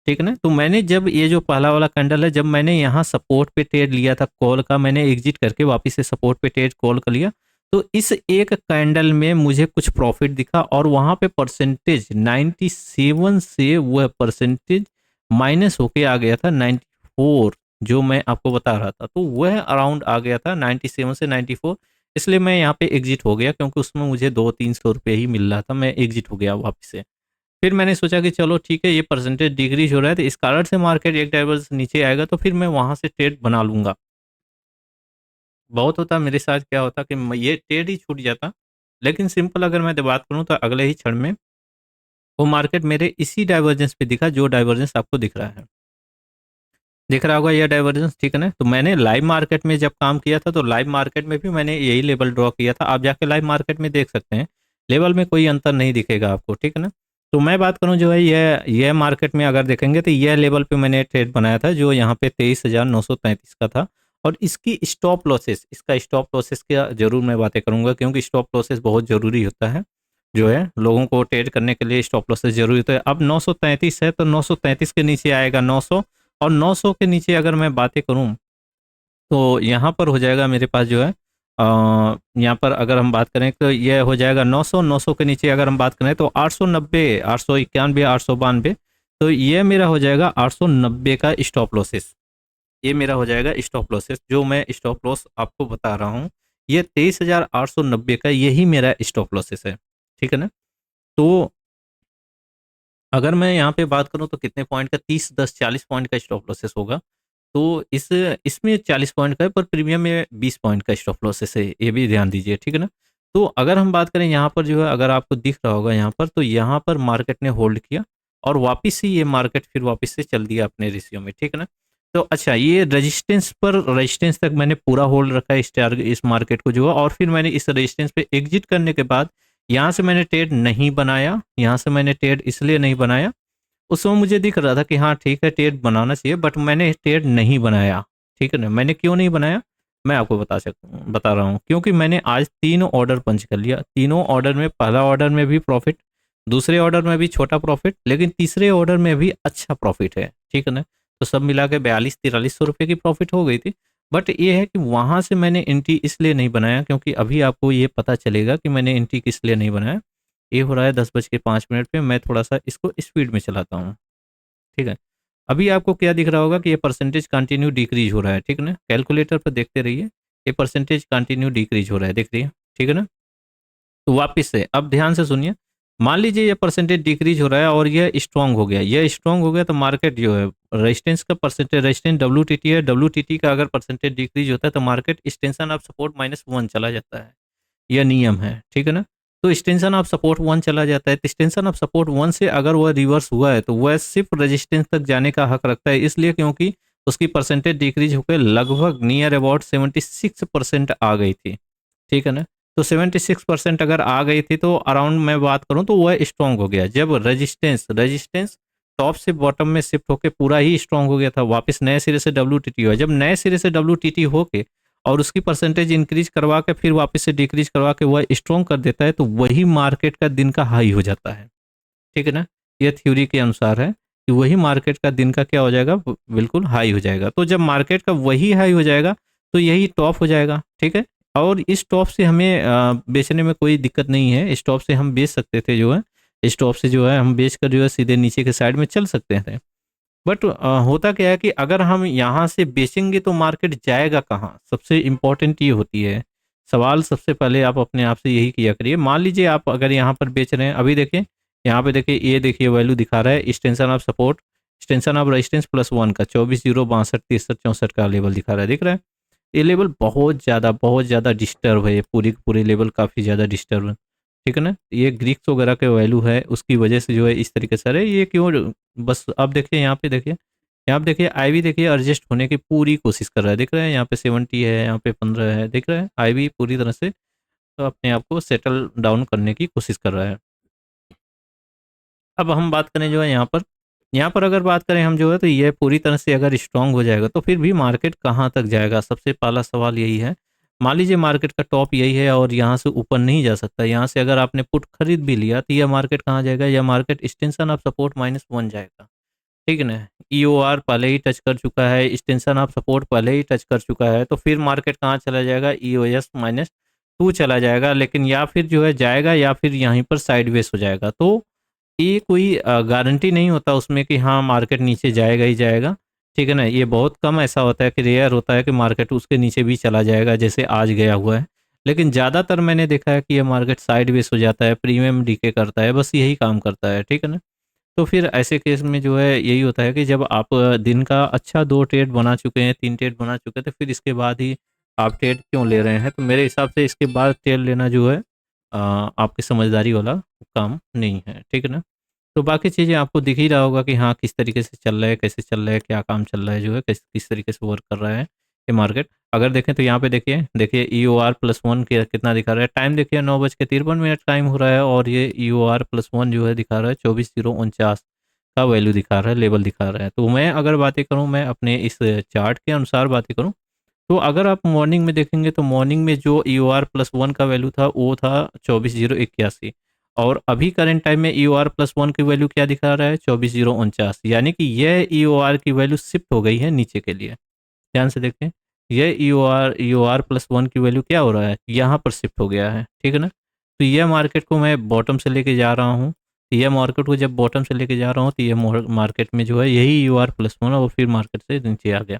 ठीक है ना? तो मैंने जब ये जो पहला वाला कैंडल है, जब मैंने यहाँ सपोर्ट पे ट्रेड लिया था कॉल का, मैंने एग्जिट करके वापस से सपोर्ट पे ट्रेड कॉल कर लिया। तो इस एक कैंडल में मुझे कुछ प्रॉफिट दिखा, और वहाँ पे परसेंटेज 97 से वह परसेंटेज माइनस होके आ गया था 94, जो मैं आपको बता रहा था। तो वह अराउंड आ गया था 97 से 94, इसलिए मैं यहाँ पे एग्जिट हो गया, क्योंकि उसमें मुझे 200-300 रुपये ही मिल रहा था, मैं एग्जिट हो गया वापस से। फिर मैंने सोचा कि चलो ठीक है, ये परसेंटेज डिक्रीज हो रहा है, तो इस कारण से मार्केट एक डाइवर्स नीचे आएगा तो फिर मैं वहाँ से ट्रेड बना लूँगा। बहुत होता मेरे साथ, क्या होता कि ये ट्रेड ही छूट जाता, लेकिन सिंपल अगर मैं बात करूँ तो अगले ही क्षण में वो मार्केट मेरे इसी डाइवर्जेंस पे दिखा, जो डाइवर्जेंस आपको दिख रहा है। दिख रहा होगा यह डाइवर्जेंस, ठीक है ना? तो मैंने लाइव मार्केट में जब काम किया था, तो लाइव मार्केट में भी मैंने यही लेवल ड्रॉ किया था। आप जाके लाइव मार्केट में देख सकते हैं, लेवल में कोई अंतर नहीं दिखेगा आपको, ठीक है ना? तो मैं बात करूँ जो है, यह मार्केट में अगर देखेंगे तो यह लेवल पे मैंने ट्रेड बनाया था, जो यहाँ पे 23,933 का था। और इसकी स्टॉप लॉसेस, इसका स्टॉप लॉसेस का जरूर मैं बातें करूंगा, क्योंकि स्टॉप लॉसेस बहुत जरूरी होता है, जो है लोगों को ट्रेड करने के लिए स्टॉप लॉसेस जरूरी होता है। अब 933 है, तो 933 के नीचे आएगा 900, और 900 के नीचे अगर मैं बातें करूं, तो यहाँ पर हो जाएगा मेरे पास जो है, यहाँ पर अगर हम बात करें तो यह हो जाएगा 900। 900 के नीचे अगर हम बात करें तो 890, 891, 892, तो ये मेरा हो जाएगा 890 का स्टॉप लॉसेस। ये मेरा हो जाएगा स्टॉप लॉसेस, जो मैं स्टॉप लॉस आपको बता रहा हूँ, ये 23,890 का यही मेरा स्टॉप लॉसेस है, ठीक है ना। तो अगर मैं यहाँ पे बात करूँ तो कितने पॉइंट का, 30, 10, 40 पॉइंट का स्टॉप लॉसेस होगा। तो इसमें 40 पॉइंट का है, पर प्रीमियम में 20 पॉइंट का स्टॉप लॉसेस है, ये भी ध्यान दीजिए, ठीक है ना। तो अगर हम बात करें यहाँ पर जो है, अगर आपको दिख रहा होगा यहाँ पर, तो यहाँ पर मार्केट ने होल्ड किया और वापस से ये मार्केट फिर वापस से चल दिया अपने रेशियो में, ठीक है ना। तो अच्छा, ये रेजिस्टेंस पर, रेजिस्टेंस तक मैंने पूरा होल्ड रखा है इस मार्केट को जो है, और फिर मैंने इस रेजिस्टेंस पे एग्जिट करने के बाद यहाँ से मैंने ट्रेड नहीं बनाया। यहाँ से मैंने ट्रेड इसलिए नहीं बनाया, उस समय मुझे दिख रहा था कि हाँ ठीक है ट्रेड बनाना चाहिए, बट मैंने ट्रेड नहीं बनाया, ठीक है ना। मैंने क्यों नहीं बनाया, मैं आपको बता रहा हूँ। क्योंकि मैंने आज 3 ऑर्डर पंच कर लिया, तीनों ऑर्डर में, पहला ऑर्डर में भी प्रॉफिट, दूसरे ऑर्डर में भी छोटा प्रॉफिट, लेकिन तीसरे ऑर्डर में भी अच्छा प्रॉफिट है, ठीक है ना। तो सब मिला के 42-43 सौ रुपये की प्रॉफिट हो गई थी। बट ये है कि वहाँ से मैंने एंट्री इसलिए नहीं बनाया, क्योंकि अभी आपको ये पता चलेगा कि मैंने एंट्री किस लिए नहीं बनाया। ये हो रहा है 10:05 पे, मैं थोड़ा सा इसको स्पीड में चलाता हूँ, ठीक है। अभी आपको क्या दिख रहा होगा कि ये परसेंटेज कंटिन्यू डिक्रीज हो रहा है, ठीक है ना। कैलकुलेटर पर देखते रहिए, ये परसेंटेज कंटिन्यू डिक्रीज हो रहा है, देख रही है, ठीक है ना। तो वापस से अब ध्यान से सुनिए, मान लीजिए ये परसेंटेज डिक्रीज हो रहा है और ये स्ट्रांग हो गया, ये स्ट्रांग हो गया, तो मार्केट जो है रेजिस्टेंस का परसेंटेज, रेजिस्टेंस डब्ल्यूटीटी है, डब्ल्यूटीटी का अगर परसेंटेज डिक्रीज होता है तो मार्केट एक्सटेंशन ऑफ सपोर्ट -1 चला जाता है, यह नियम है, ठीक है ना। तो एक्सटेंशन ऑफ सपोर्ट 1 चला जाता है, तो एक्सटेंशन ऑफ सपोर्ट 1 से अगर वह रिवर्स हुआ है तो वह सिर्फ रेजिस्टेंस तक जाने का हक रखता है, इसलिए क्योंकि उसकी परसेंटेज डिक्रीज होकर लगभग नियर अबाउट 76% आ गई थी, ठीक है ना। तो 76% अगर आ गई थी तो अराउंड मैं बात करूं तो वह स्ट्रांग हो गया। जब रेजिस्टेंस रेजिस्टेंस टॉप से बॉटम में शिफ्ट होकर पूरा ही स्ट्रांग हो गया था, वापस नए सिरे से डब्ल्यूटीटी हुआ, जब नए सिरे से डब्ल्यूटीटी होके और उसकी परसेंटेज इंक्रीज करवा के फिर वापस से डिक्रीज करवा के वह स्ट्रॉन्ग कर देता है, तो वही मार्केट का दिन का हाई हो जाता है, ठीक है ना। ये थ्योरी के अनुसार है कि वही मार्केट का दिन का क्या हो जाएगा, बिल्कुल हाई हो जाएगा। तो जब मार्केट का वही हाई हो जाएगा तो यही टॉप हो जाएगा, ठीक है। और इस टॉप से हमें बेचने में कोई दिक्कत नहीं है, इस टॉप से हम बेच सकते थे जो है, इस टॉप से जो है हम बेच कर जो है सीधे नीचे के साइड में चल सकते थे। बट होता क्या है कि अगर हम यहाँ से बेचेंगे तो मार्केट जाएगा कहाँ, सबसे इम्पोर्टेंट ये होती है। सवाल सबसे पहले आप अपने आप से यही किया करिए। मान लीजिए आप अगर यहाँ पर बेच रहे हैं, अभी देखिए यहाँ पे देखिए, ये देखिए वैल्यू दिखा रहा है extension of support, extension of resistance +1 का 24, 0, 62, 63, 64 का लेवल दिखा रहा है, दिख रहा है। ये लेवल बहुत ज़्यादा डिस्टर्ब है, ये पूरी पूरे लेवल काफ़ी ज़्यादा डिस्टर्ब है, ठीक है ना। ये ग्रीक्स वगैरह के वैल्यू है, उसकी वजह से जो है इस तरीके से है ये क्यों। बस अब देखिए यहाँ पे देखिए, यहाँ पे देखिए आईवी देखिए एडजस्ट होने की पूरी कोशिश कर रहा है, दिख रहा है। यहाँ पे 70 है, यहाँ पे 15 है, दिख रहा है। आईवी पूरी तरह से तो अपने आप को सेटल डाउन करने की कोशिश कर रहा है। अब हम बात करें जो है यहाँ पर अगर बात करें हम जो है, तो ये पूरी तरह से अगर स्ट्रांग हो जाएगा तो फिर भी मार्केट कहाँ तक जाएगा, सबसे पहला सवाल यही है। मान लीजिए मार्केट का टॉप यही है और यहाँ से ऊपर नहीं जा सकता, यहाँ से अगर आपने पुट खरीद भी लिया तो यह मार्केट कहाँ जाएगा, यह मार्केट एक्सटेंशन ऑफ सपोर्ट -1 जाएगा, ठीक है ना। ईओआर पहले ही टच कर चुका है, एक्सटेंशन ऑफ सपोर्ट पहले ही टच कर चुका है, तो फिर मार्केट कहाँ चला जाएगा, ईओएस -2 चला जाएगा, लेकिन या फिर जो है जाएगा या फिर यहीं पर साइडवेज हो जाएगा। तो ये कोई गारंटी नहीं होता उसमें कि हाँ मार्केट नीचे जाएगा ही जाएगा, ठीक है ना। ये बहुत कम ऐसा होता है कि रेयर होता है कि मार्केट उसके नीचे भी चला जाएगा, जैसे आज गया हुआ है। लेकिन ज़्यादातर मैंने देखा है कि ये मार्केट साइडवेज हो जाता है, प्रीमियम डीके करता है, बस यही काम करता है, ठीक है ना। तो फिर ऐसे केस में जो है यही होता है कि जब आप दिन का अच्छा 2 ट्रेड बना चुके हैं, 3 ट्रेड बना चुके हैं, तो फिर इसके बाद ही आप ट्रेड क्यों ले रहे हैं। तो मेरे हिसाब से इसके बाद ट्रेड लेना जो है आपकी समझदारी वाला काम नहीं है, ठीक है ना। तो बाकी चीज़ें आपको दिख ही रहा होगा कि हाँ किस तरीके से चल रहा है, कैसे चल रहा है, क्या काम चल रहा है, जो है किस किस तरीके से वर्क कर रहा है ये मार्केट। अगर देखें तो यहाँ पे देखिए देखिए EOR+1 कितना दिखा रहा है, टाइम देखिए 9:53 टाइम हो रहा है, और ये EOR+1 जो है दिखा रहा है 24,049 का वैल्यू दिखा रहा है, लेवल दिखा रहा है। तो मैं अगर बातें करूँ, मैं अपने इस चार्ट के अनुसार बातें करूँ, तो अगर आप मॉर्निंग में देखेंगे तो मॉर्निंग में जो EOR+1 का वैल्यू था वो था 24,081, और अभी करंट टाइम में EOR+1 की वैल्यू क्या दिखा रहा है, 24,049, यानी कि यह EOR की वैल्यू शिफ्ट हो गई है नीचे के लिए। ध्यान से देखें, यह EOR+1 की वैल्यू क्या हो रहा है, यहाँ पर शिफ्ट हो गया है, ठीक है ना। तो यह मार्केट को मैं बॉटम से लेके जा रहा हूँ, यह मार्केट को जब बॉटम से लेके जा रहा हूँ तो यह मार्केट में जो है यही EOR+1 और फिर मार्केट से नीचे आ गया।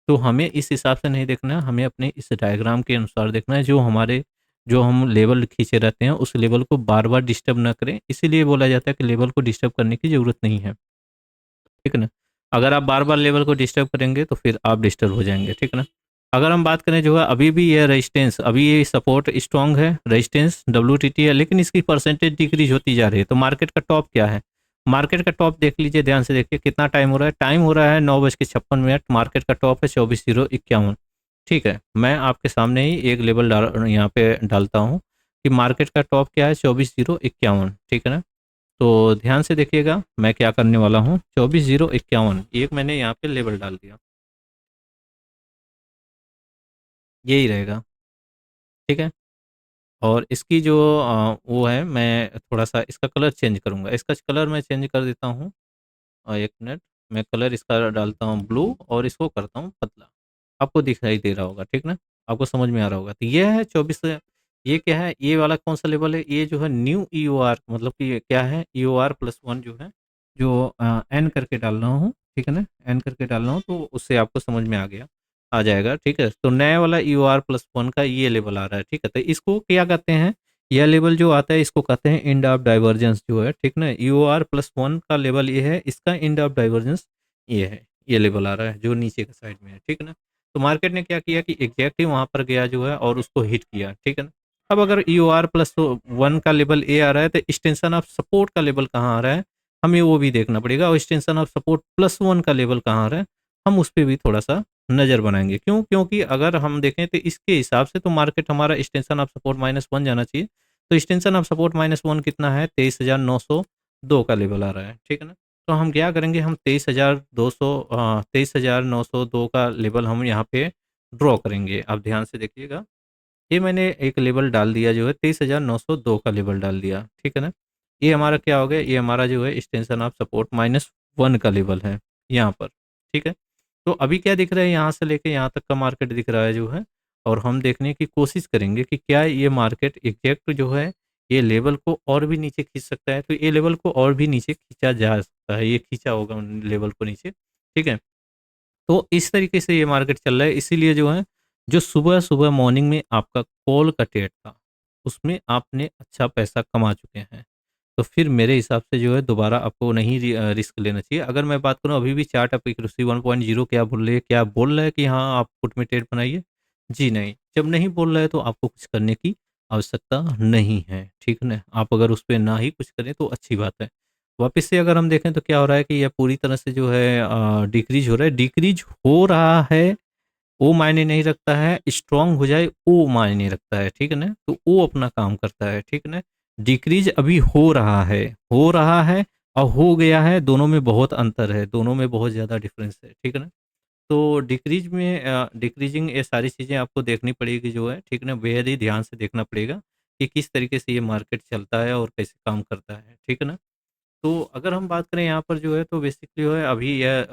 तो हमें इस हिसाब से नहीं देखना है, हमें अपने इस डायग्राम के अनुसार देखना है, जो हमारे जो हम लेवल खींचे रहते हैं उस लेवल को बार बार डिस्टर्ब ना करें, इसीलिए बोला जाता है कि लेवल को डिस्टर्ब करने की ज़रूरत नहीं है, ठीक है ना। अगर आप बार बार लेवल को डिस्टर्ब करेंगे तो फिर आप डिस्टर्ब हो जाएंगे, ठीक है ना। अगर हम बात करें जो है अभी भी ये रेजिस्टेंस, अभी ये सपोर्ट स्ट्रांग है, रेजिस्टेंस WTT है, लेकिन इसकी परसेंटेज डिक्रीज होती जा रही है। तो मार्केट का टॉप क्या है, मार्केट का टॉप देख लीजिए, ध्यान से देखिए कितना टाइम हो रहा है, टाइम हो रहा है 9:56, मार्केट का टॉप है 24,051। ठीक है, मैं आपके सामने ही एक लेवल डाल यहाँ पे डालता हूँ कि मार्केट का टॉप क्या है, 24,051, ठीक है ना। तो ध्यान से देखिएगा मैं क्या करने वाला हूँ, 24,051 एक मैंने यहाँ पे लेवल डाल दिया, यही रहेगा, ठीक है। और इसकी जो वो है, मैं थोड़ा सा इसका कलर चेंज करूँगा, इसका कलर मैं चेंज कर देता हूँ। एक मिनट, मैं कलर इसका डालता हूँ ब्लू और इसको करता हूँ पतला, आपको दिखाई दे रहा होगा, ठीक ना, आपको समझ में आ रहा होगा। तो ये है 24, ये क्या है, ये वाला कौन सा लेवल है, ये जो है न्यू EOR, मतलब कि ये क्या है, EOR+1 जो है, जो एन करके डाल रहा हूँ, ठीक है ना, एन करके डाल रहा हूँ, तो उससे आपको समझ में आ जाएगा, ठीक है। तो नया वाला EOR+1 का ये लेवल आ रहा है, ठीक है। तो इसको क्या कहते हैं, यह लेवल जो आता है इसको कहते हैं एंड ऑफ डाइवर्जेंस जो है, ठीक ना। EOR+1 का लेवल ये है, इसका एंड ऑफ डाइवर्जेंस ये है, ये लेवल आ रहा है जो नीचे के साइड में है, ठीक है ना। तो मार्केट ने क्या किया कि एग्जैक्टली वहां पर गया जो है और उसको हिट किया, ठीक है ना। अब अगर EOR+1 का लेवल ए आ रहा है तो एक्सटेंशन ऑफ सपोर्ट का लेवल कहाँ आ रहा है, हमें वो भी देखना पड़ेगा, और एक्सटेंशन ऑफ सपोर्ट +1 का लेवल कहाँ आ रहा है, हम उस पर भी थोड़ा सा नज़र बनाएंगे। क्यों, क्योंकि अगर हम देखें तो इसके हिसाब से तो मार्केट हमारा एक्सटेंशन ऑफ सपोर्ट -1 जाना चाहिए। तो एक्सटेंशन ऑफ सपोर्ट -1 कितना है, 23,902 का लेवल आ रहा है, ठीक है ना। तो हम क्या करेंगे, हम 23,902 का लेवल हम यहाँ पे ड्रॉ करेंगे। आप ध्यान से देखिएगा, ये मैंने एक लेवल डाल दिया जो है, 23,902 का लेवल डाल दिया, ठीक है ना। ये हमारा क्या हो गया, ये हमारा जो है एक्सटेंशन ऑफ सपोर्ट -1 का लेवल है यहाँ पर, ठीक है। तो अभी क्या दिख रहा है, यहाँ से लेके यहाँ तक का मार्केट दिख रहा है जो है, और हम देखने की कोशिश करेंगे कि क्या ये मार्केट एग्जैक्ट जो है ये लेवल को और भी नीचे खींच सकता है। तो ये लेवल को और भी नीचे खींचा जा सकता है, ये खींचा होगा लेवल को नीचे, ठीक है। तो इस तरीके से ये मार्केट चल रहा है, इसीलिए जो है, जो सुबह-सुबह मॉर्निंग में आपका कॉल का ट्रेड था, उसमें आपने अच्छा पैसा कमा चुके हैं। तो फिर मेरे हिसाब से जो है दोबारा आपको नहीं रिस्क लेना चाहिए। अगर मैं बात करूँ, अभी भी चार्ट आप एक्यूरेसी 1.0 क्या बोल रही है? क्या बोल रहा है कि हाँ, आप पुट में ट्रेड बनाइए? जी नहीं। जब नहीं बोल रहा है तो आपको कुछ करने की आवश्यकता नहीं है, ठीक है ना? आप अगर उस पे ना ही कुछ करें तो अच्छी बात है। वापस से अगर हम देखें तो क्या हो रहा है कि यह पूरी तरह से जो है डिक्रीज़ हो रहा है। डिक्रीज़ हो रहा है, वो मायने नहीं रखता है, स्ट्रॉन्ग हो जाए वो मायने रखता है, ठीक है ना? तो वो अपना काम करता है, ठीक है ना? डिक्रीज़ अभी हो रहा है और हो गया है, दोनों में बहुत अंतर है, दोनों में बहुत ज़्यादा डिफ़रेंस है, ठीक है ना? तो डिक्रीज़ में डिक्रीज़िंग ये सारी चीज़ें आपको देखनी पड़ेगी जो है, ठीक है ना? बेहद ही ध्यान से देखना पड़ेगा कि किस तरीके से ये मार्केट चलता है और कैसे काम करता है, ठीक है ना? तो अगर हम बात करें यहाँ पर जो है, तो बेसिकली जो है अभी यह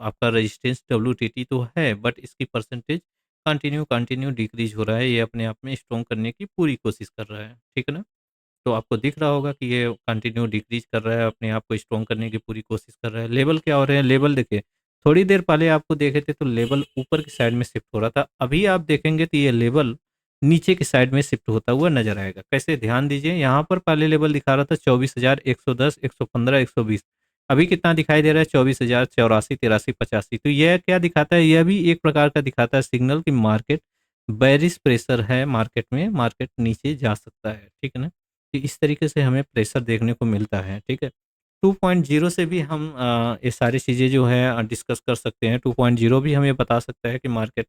आपका रेजिस्टेंस WTT तो है, बट इसकी परसेंटेज कंटिन्यू कंटिन्यू डिक्रीज हो रहा है, ये अपने आप में स्ट्रॉन्ग करने की पूरी कोशिश कर रहा है, ठीक है ना। तो आपको दिख रहा होगा कि ये कंटिन्यू डिक्रीज कर रहा है, अपने आप को स्ट्रॉन्ग करने की पूरी कोशिश कर रहा है। लेवल क्या हो रहे हैं, लेवल देखिए, थोड़ी देर पहले आपको देखे थे तो लेवल ऊपर की साइड में शिफ्ट हो रहा था, अभी आप देखेंगे तो ये लेवल नीचे की साइड में शिफ्ट होता हुआ नजर आएगा। कैसे, ध्यान दीजिए, यहाँ पर पहले लेवल दिखा रहा था 24,110, 115, 120, अभी कितना दिखाई दे रहा है, 24,000, 84, 83, 85। तो यह क्या दिखाता है, यह भी एक प्रकार का दिखाता है सिग्नल कि मार्केट बेरिश प्रेशर है, मार्केट में मार्केट नीचे जा सकता है, ठीक है ना। तो इस तरीके से हमें प्रेशर देखने को मिलता है, ठीक है। 2.0 से भी हम ये सारी चीज़ें जो है डिस्कस कर सकते हैं। 2.0 भी हमें बता सकता है कि मार्केट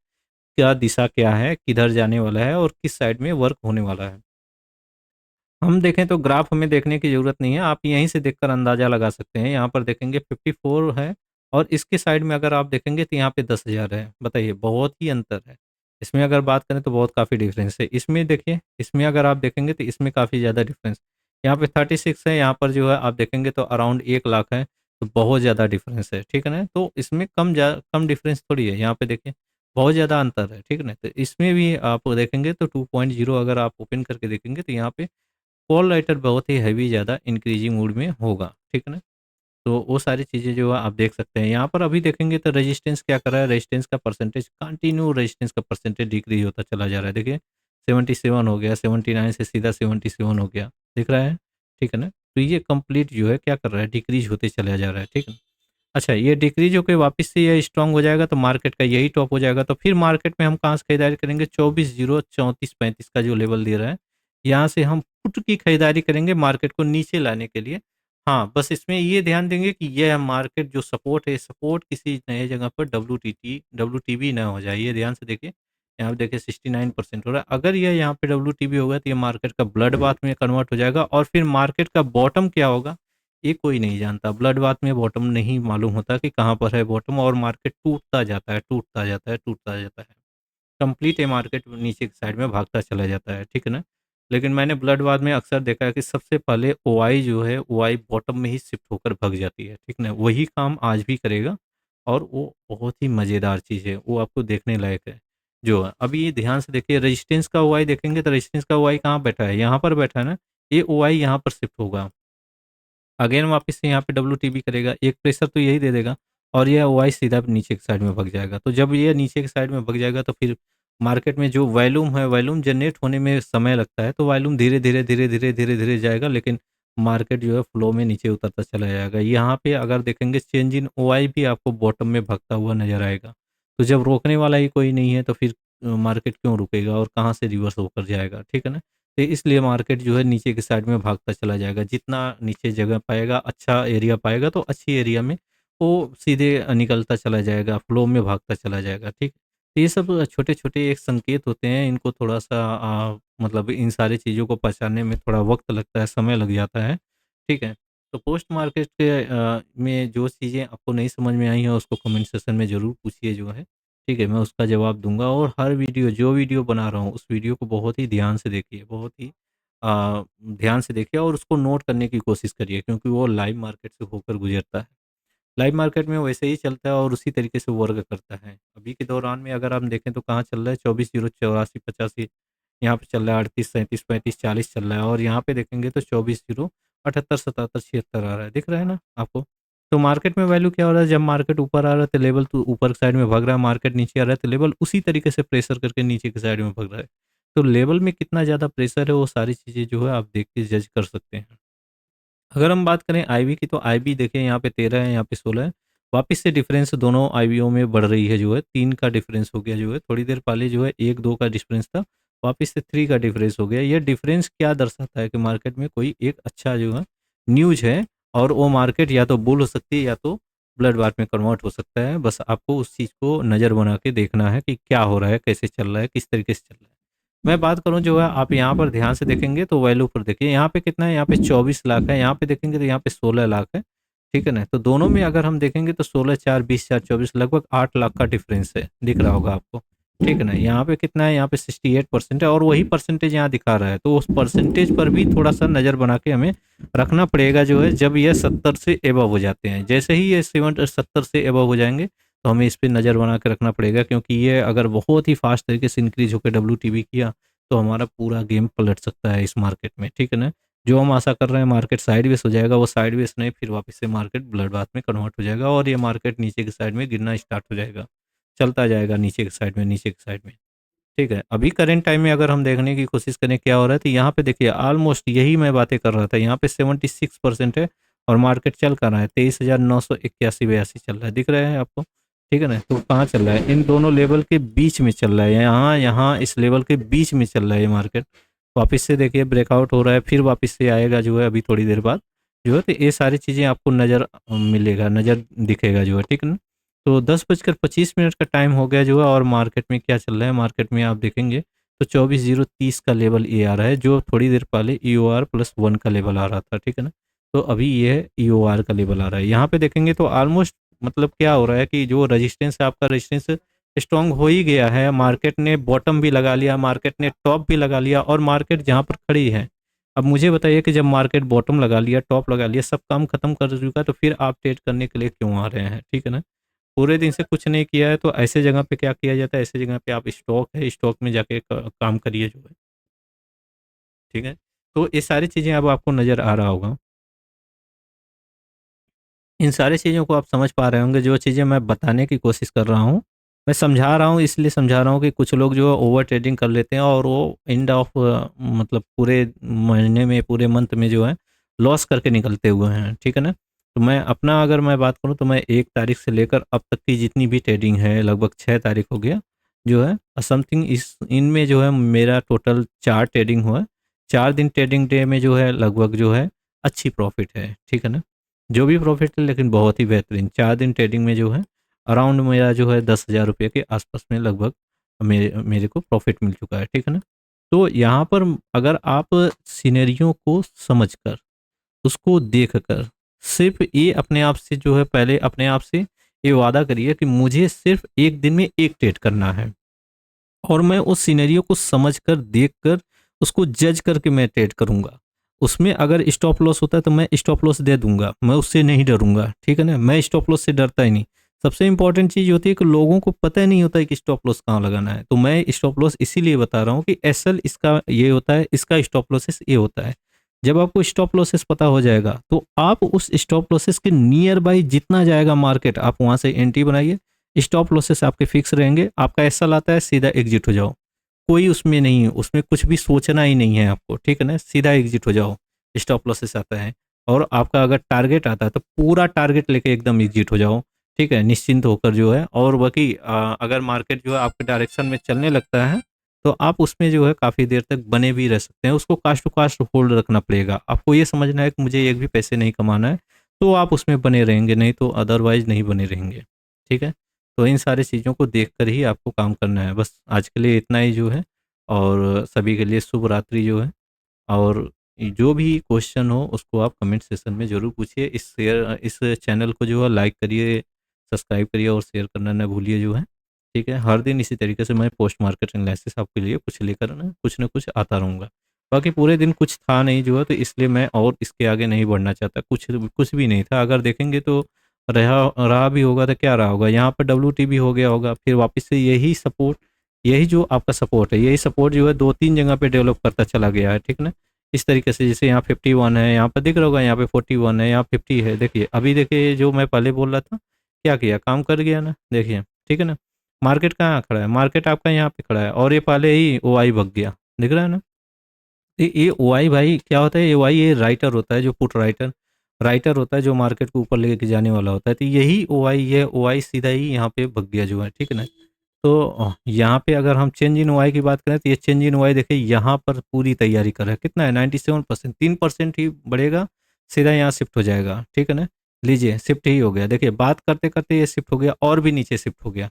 क्या दिशा क्या है, किधर जाने वाला है और किस साइड में वर्क होने वाला है। हम देखें तो ग्राफ हमें देखने की ज़रूरत नहीं है, आप यहीं से देखकर अंदाज़ा लगा सकते हैं। यहाँ पर देखेंगे 54 है और इसके साइड में अगर आप देखेंगे तो यहाँ पे 10,000 है। बताइए, बहुत ही अंतर है। इसमें अगर बात करें तो बहुत काफ़ी डिफरेंस है। इसमें देखिए, इसमें अगर आप देखेंगे तो इसमें काफ़ी ज़्यादा डिफरेंस, यहाँ पे 36 है, यहाँ पर जो है आप देखेंगे तो अराउंड 1 लाख है, तो बहुत ज़्यादा डिफरेंस है, ठीक है ना? तो इसमें कम डिफरेंस थोड़ी है, यहाँ पे देखिए बहुत ज़्यादा अंतर है, ठीक है ना? तो इसमें भी आप देखेंगे तो 2.0 अगर आप ओपन करके देखेंगे तो यहाँ पे कॉल राइटर बहुत ही हैवी ज़्यादा इंक्रीजिंग मूड में होगा, ठीक है ना? तो वो सारी चीज़ें जो है आप देख सकते हैं। यहाँ पर अभी देखेंगे तो रेजिस्टेंस क्या कर रहा है, रेजिस्टेंस का परसेंटेज कंटिन्यू, रेजिस्टेंस का परसेंटेज डिक्रीज होता चला जा रहा है। देखिए 77 हो गया, 79 से सीधा 77 हो गया, दिख रहा है, ठीक है ना? तो ये कंप्लीट जो है क्या कर रहा है, डिक्रीज होते चला जा रहा है, ठीक है। अच्छा, ये डिक्रीज होकर वापस से ये स्ट्रांग हो जाएगा तो मार्केट का यही टॉप हो जाएगा, तो फिर मार्केट में हम कहाँ से खरीदारी करेंगे, 24,034,35 का जो लेवल दे रहा है, यहाँ से हम पुट की खरीदारी करेंगे मार्केट को नीचे लाने के लिए। हाँ, बस इसमें ये ध्यान देंगे कि यह मार्केट जो सपोर्ट है, सपोर्ट किसी नए जगह पर डब्ल्यूटीबी ना हो जाए, ये ध्यान से देखिए। यहाँ पे देखिए 69% हो रहा है, अगर ये यहाँ पे डब्ल्यूटीबी होगा तो ये मार्केट का ब्लड बाथ में कन्वर्ट हो जाएगा, और फिर मार्केट का बॉटम क्या होगा ये कोई नहीं जानता। ब्लड बाथ में बॉटम नहीं मालूम होता कि कहाँ पर है बॉटम, और मार्केट टूटता जाता है, टूटता जाता है, टूटता जाता है, कंप्लीट ये मार्केट नीचे की साइड में भागता चला जाता है, ठीक है ना। लेकिन मैंने ब्लड बाथ में अक्सर देखा है कि सबसे पहले ओआई जो है, ओआई बॉटम में ही शिफ्ट होकर भग जाती है, ठीक ना। वही काम आज भी करेगा, और वो बहुत ही मज़ेदार चीज़ है, वो आपको देखने लायक है। जो है अभी ये ध्यान से देखिए, रेजिस्टेंस का ओआई देखेंगे तो रेजिस्टेंस का ओआई कहाँ बैठा है, यहाँ पर बैठा है ना। ये ओआई यहाँ पर शिफ्ट होगा, अगेन वापस से यहाँ पे डब्ल्यूटीबी करेगा, एक प्रेशर तो यही दे देगा, और यह वाई सीधा नीचे की साइड में भग जाएगा। तो जब ये नीचे की साइड में भग जाएगा तो फिर मार्केट में जो वॉल्यूम है, वॉल्यूम जनरेट होने में समय लगता है, तो वॉल्यूम धीरे धीरे धीरे धीरे धीरे धीरे जाएगा, लेकिन मार्केट जो है फ्लो में नीचे उतरता चला जाएगा। यहाँ पे अगर देखेंगे चेंज इन ओआई भी आपको बॉटम में भगता हुआ नजर आएगा। तो जब रोकने वाला ही कोई नहीं है तो फिर मार्केट क्यों रुकेगा और कहाँ से रिवर्स होकर जाएगा, ठीक है ना। तो इसलिए मार्केट जो है नीचे की साइड में भागता चला जाएगा, जितना नीचे जगह पाएगा, अच्छा एरिया पाएगा, तो अच्छी एरिया में वो सीधे निकलता चला जाएगा, फ्लो में भागता चला जाएगा, ठीक। तो ये सब छोटे छोटे एक संकेत होते हैं, इनको थोड़ा सा मतलब इन सारी चीज़ों को पहचानने में थोड़ा वक्त लगता है, समय लग जाता है, ठीक है। तो पोस्ट मार्केट के में जो चीज़ें आपको नहीं समझ में आई हैं उसको कमेंट सेक्शन में ज़रूर पूछिए जो है, ठीक है, मैं उसका जवाब दूँगा। और हर वीडियो, जो वीडियो बना रहा हूँ, उस वीडियो को बहुत ही ध्यान से देखिए, बहुत ही ध्यान से देखिए, और उसको नोट करने की कोशिश करिए, क्योंकि वो लाइव मार्केट से होकर गुज़रता है। लाइव मार्केट में वैसे ही चलता है और उसी तरीके से वर्क करता है। अभी के दौरान में अगर हम देखें तो कहाँ चल रहा है, 24,084,85, यहाँ पे चल रहा है 38, 37, 35, 40 चल रहा है, और यहाँ पे देखेंगे तो 24,078, 77, 76 आ रहा है, दिख रहा है ना आपको? तो मार्केट में वैल्यू क्या हो रहा है, जब मार्केट ऊपर आ रहा है तो लेवल तो ऊपर की साइड में भाग रहा है, मार्केट नीचे आ रहा है तो लेवल उसी तरीके से प्रेशर करके नीचे की साइड में भाग रहा है। तो लेवल में कितना ज़्यादा प्रेशर है, वो सारी चीज़ें जो है आप देख के जज कर सकते हैं। अगर हम बात करें आईवी की, तो आईवी देखिए यहाँ पे 13 है, यहाँ पे 16 है। वापस से डिफरेंस दोनों आईवीओ में बढ़ रही है, जो है 3 का डिफरेंस हो गया, जो है थोड़ी देर पहले जो है 1-2 का डिफरेंस था, वापस से 3 का डिफरेंस हो गया। ये डिफरेंस क्या दर्शाता है कि मार्केट में कोई एक अच्छा जो है न्यूज़ है, और वो मार्केट या तो बुल हो सकती है या तो ब्लड बाथ में कन्वर्ट हो सकता है। बस आपको उस चीज़ को नज़र बना के देखना है कि क्या हो रहा है, कैसे चल रहा है, किस तरीके से चल रहा है। मैं बात करूँ जो है, आप यहाँ पर ध्यान से देखेंगे तो वैल्यू पर देखिए, यहाँ पे कितना है, यहाँ पे 24 लाख है, यहाँ पे देखेंगे तो यहाँ पे 16 लाख है, ठीक है ना। तो दोनों में अगर हम देखेंगे तो 16 4 20 4 24 लगभग 8 लाख का डिफरेंस है, दिख रहा होगा आपको, ठीक है ना। यहाँ पे कितना है, यहाँ पे 68% है, और वही परसेंटेज यहाँ दिखा रहा है, तो उस परसेंटेज पर भी थोड़ा सा नज़र बना के हमें रखना पड़ेगा जो है। जब ये 70 से एबव हो जाते हैं, जैसे ही ये 70 से एबव हो जाएंगे तो हमें इस पर नज़र बना के रखना पड़ेगा, क्योंकि ये अगर बहुत ही फास्ट तरीके से इंक्रीज होकर डब्ल्यू किया तो हमारा पूरा गेम पलट सकता है इस मार्केट में, ठीक है ना। जो हम आशा कर रहे हैं मार्केट साइडवेज हो जाएगा, वो साइडवेज नहीं, फिर वापस से मार्केट ब्लड बाथ में कन्वर्ट हो जाएगा, और ये मार्केट नीचे की साइड में गिरना स्टार्ट हो जाएगा, चलता जाएगा नीचे की साइड में, नीचे की साइड में, ठीक है। अभी करंट टाइम में अगर हम देखने की कोशिश करें क्या हो रहा है, तो यहाँ पे देखिए ऑलमोस्ट यही मैं बातें कर रहा था, यहाँ पे 76% है, और मार्केट चल कर रहा है 23,981-82 चल रहा है, दिख रहा है आपको, ठीक है ना। तो कहाँ चल रहा है, इन दोनों लेवल के बीच में चल रहा है, यहाँ यहाँ इस लेवल के बीच में चल रहा है ये मार्केट। वापस से देखिए ब्रेकआउट हो रहा है, फिर वापस से आएगा जो है अभी थोड़ी देर बाद जो है, तो ये सारी चीज़ें आपको नज़र मिलेगा, नज़र दिखेगा जो है, ठीक है ना। तो 10:25 का टाइम हो गया जो है, और मार्केट में क्या चल रहा है, मार्केट में आप देखेंगे तो 24,030 का लेवल ये आ रहा है, जो थोड़ी देर पहले EOR+1 का लेवल आ रहा था, ठीक है ना। तो अभी ये EOR का लेवल आ रहा है, यहाँ पे देखेंगे तो ऑलमोस्ट मतलब क्या हो रहा है कि जो रजिस्टेंस है आपका, रजिस्टेंस स्ट्रांग हो ही गया है, मार्केट ने बॉटम भी लगा लिया, मार्केट ने टॉप भी लगा लिया, और मार्केट जहाँ पर खड़ी है, अब मुझे बताइए कि जब मार्केट बॉटम लगा लिया, टॉप लगा लिया, सब काम खत्म कर चुका, तो फिर आप ट्रेड करने के लिए क्यों आ रहे हैं, ठीक है ना। पूरे दिन से कुछ नहीं किया है तो ऐसे जगह पे क्या किया जाता है, ऐसे जगह पे आप स्टॉक है, स्टॉक में जाके काम करिए जो है, ठीक है। तो ये सारी चीज़ें अब आपको नज़र आ रहा होगा। इन सारी चीज़ों को आप समझ पा रहे होंगे, जो चीज़ें मैं बताने की कोशिश कर रहा हूँ। मैं समझा रहा हूँ, इसलिए समझा रहा हूँ कि कुछ लोग जो है ओवर ट्रेडिंग कर लेते हैं और वो एंड ऑफ मतलब पूरे महीने में, पूरे मंथ में जो है लॉस करके निकलते हुए हैं, ठीक है ना? तो मैं अपना अगर मैं बात करूँ तो मैं 1 तारीख से लेकर अब तक की जितनी भी ट्रेडिंग है, लगभग 6 तारीख हो गया, जो है समथिंग इस इनमें जो है मेरा टोटल 4 ट्रेडिंग हुआ है। 4 दिन ट्रेडिंग डे में जो है लगभग जो है अच्छी प्रॉफ़िट है, ठीक है ना? जो भी प्रॉफ़िट है लेकिन बहुत ही बेहतरीन, 4 दिन ट्रेडिंग में जो है अराउंड मेरा जो है 10,000 रुपए के आस-पास में लगभग मेरे मेरे को प्रॉफ़िट मिल चुका है, ठीक है ना? तो यहाँ पर अगर आप सिनेरियो को समझकर, उसको देखकर, सिर्फ़ ये अपने आप से जो है पहले अपने आप से ये वादा करिए कि मुझे सिर्फ़ 1 दिन में 1 ट्रेड करना है। और मैं उस सिनेरियो को समझकर, देखकर, उसको जज करके मैं ट्रेड करूँगा। उसमें अगर स्टॉप लॉस होता है तो मैं स्टॉप लॉस दे दूँगा, मैं उससे नहीं डरूँगा, ठीक है ना? मैं स्टॉप लॉस से डरता ही नहीं। सबसे इम्पोर्टेंट चीज़ होती है कि लोगों को पता ही नहीं होता है कि स्टॉप लॉस कहाँ लगाना है। तो मैं स्टॉप लॉस इसीलिए बता रहा हूँ कि एसएल इसका ये होता है, इसका स्टॉप लॉसेस ये होता है। जब आपको स्टॉप लॉसेस पता हो जाएगा, तो आप उस स्टॉप लॉसेस के नियर बाय जितना जाएगा मार्केट, आप वहाँ से एंट्री बनाइए। स्टॉप लॉसेस आपके फिक्स रहेंगे, आपका एसएल आता है सीधा एग्जिट हो जाओ। कोई उसमें नहीं है, उसमें कुछ भी सोचना ही नहीं है आपको, ठीक है ना? सीधा एग्जिट हो जाओ, स्टॉप लॉसेस आता है। और आपका अगर टारगेट आता है तो पूरा टारगेट लेके एकदम एग्जिट हो जाओ, ठीक है? निश्चिंत होकर जो है। और बाकी अगर मार्केट जो है आपके डायरेक्शन में चलने लगता है, तो आप उसमें जो है काफ़ी देर तक बने भी रह सकते हैं। उसको कास्ट टू कास्ट होल्ड रखना पड़ेगा। आपको ये समझना है कि मुझे एक भी पैसे नहीं कमाना है, तो आप उसमें बने रहेंगे, नहीं तो अदरवाइज़ नहीं बने रहेंगे, ठीक है? तो इन सारी चीज़ों को देख कर ही आपको काम करना है। बस आज के लिए इतना ही जो है, और सभी के लिए शुभ रात्रि जो है। और जो भी क्वेश्चन हो उसको आप कमेंट सेक्शन में ज़रूर पूछिए। इस चैनल को जो है लाइक करिए, सब्सक्राइब करिए और शेयर करना ना भूलिए जो है। ठीक है? हर दिन इसी तरीके से मैं पोस्ट मार्केट एनालिसिस आपके लिए कुछ लेकर ना कुछ आता रहूँगा। बाकी पूरे दिन कुछ था नहीं जो है, तो इसलिए मैं और इसके आगे नहीं बढ़ना चाहता। कुछ कुछ भी नहीं था। अगर देखेंगे तो रहा रहा भी होगा तो क्या रहा होगा? यहाँ पर डब्ल्यूटीबी हो गया होगा, फिर वापस से यही सपोर्ट, यही जो आपका सपोर्ट है, यही सपोर्ट जो है 2-3 जगह पे डेवलप करता चला गया है, ठीक ना? इस तरीके से जैसे यहाँ 51 है, यहाँ पर दिख रहा होगा, यहाँ पे 41 है, यहाँ 50 है, देखिए। अभी देखिए जो मैं पहले बोल रहा था, क्या किया? काम कर गया ना, देखिए, ठीक है ना? मार्केट कहाँ खड़ा है? मार्केट आपका यहाँ पे खड़ा है और ये पहले ही ओआई भग गया, दिख रहा है ना? ये ओआई भाई क्या होता है? ओआई ये राइटर होता है, जो पुट राइटर राइटर होता है, जो मार्केट को ऊपर लेके जाने वाला होता है। तो यही ओआई, ये ओआई सीधा ही यहाँ पे भग गया जो है, ठीक है ना? तो यहाँ पे अगर हम चेंज इन वाई की बात करें तो ये चेंज इन वाई देखिए यहाँ पर पूरी तैयारी कर रहा है। कितना है? 97%, 3% ही बढ़ेगा, सीधा यहाँ शिफ्ट हो जाएगा, ठीक है ना? लीजिए शिफ्ट ही हो गया, देखिए बात करते करते ये शिफ्ट हो गया और भी नीचे शिफ्ट हो गया,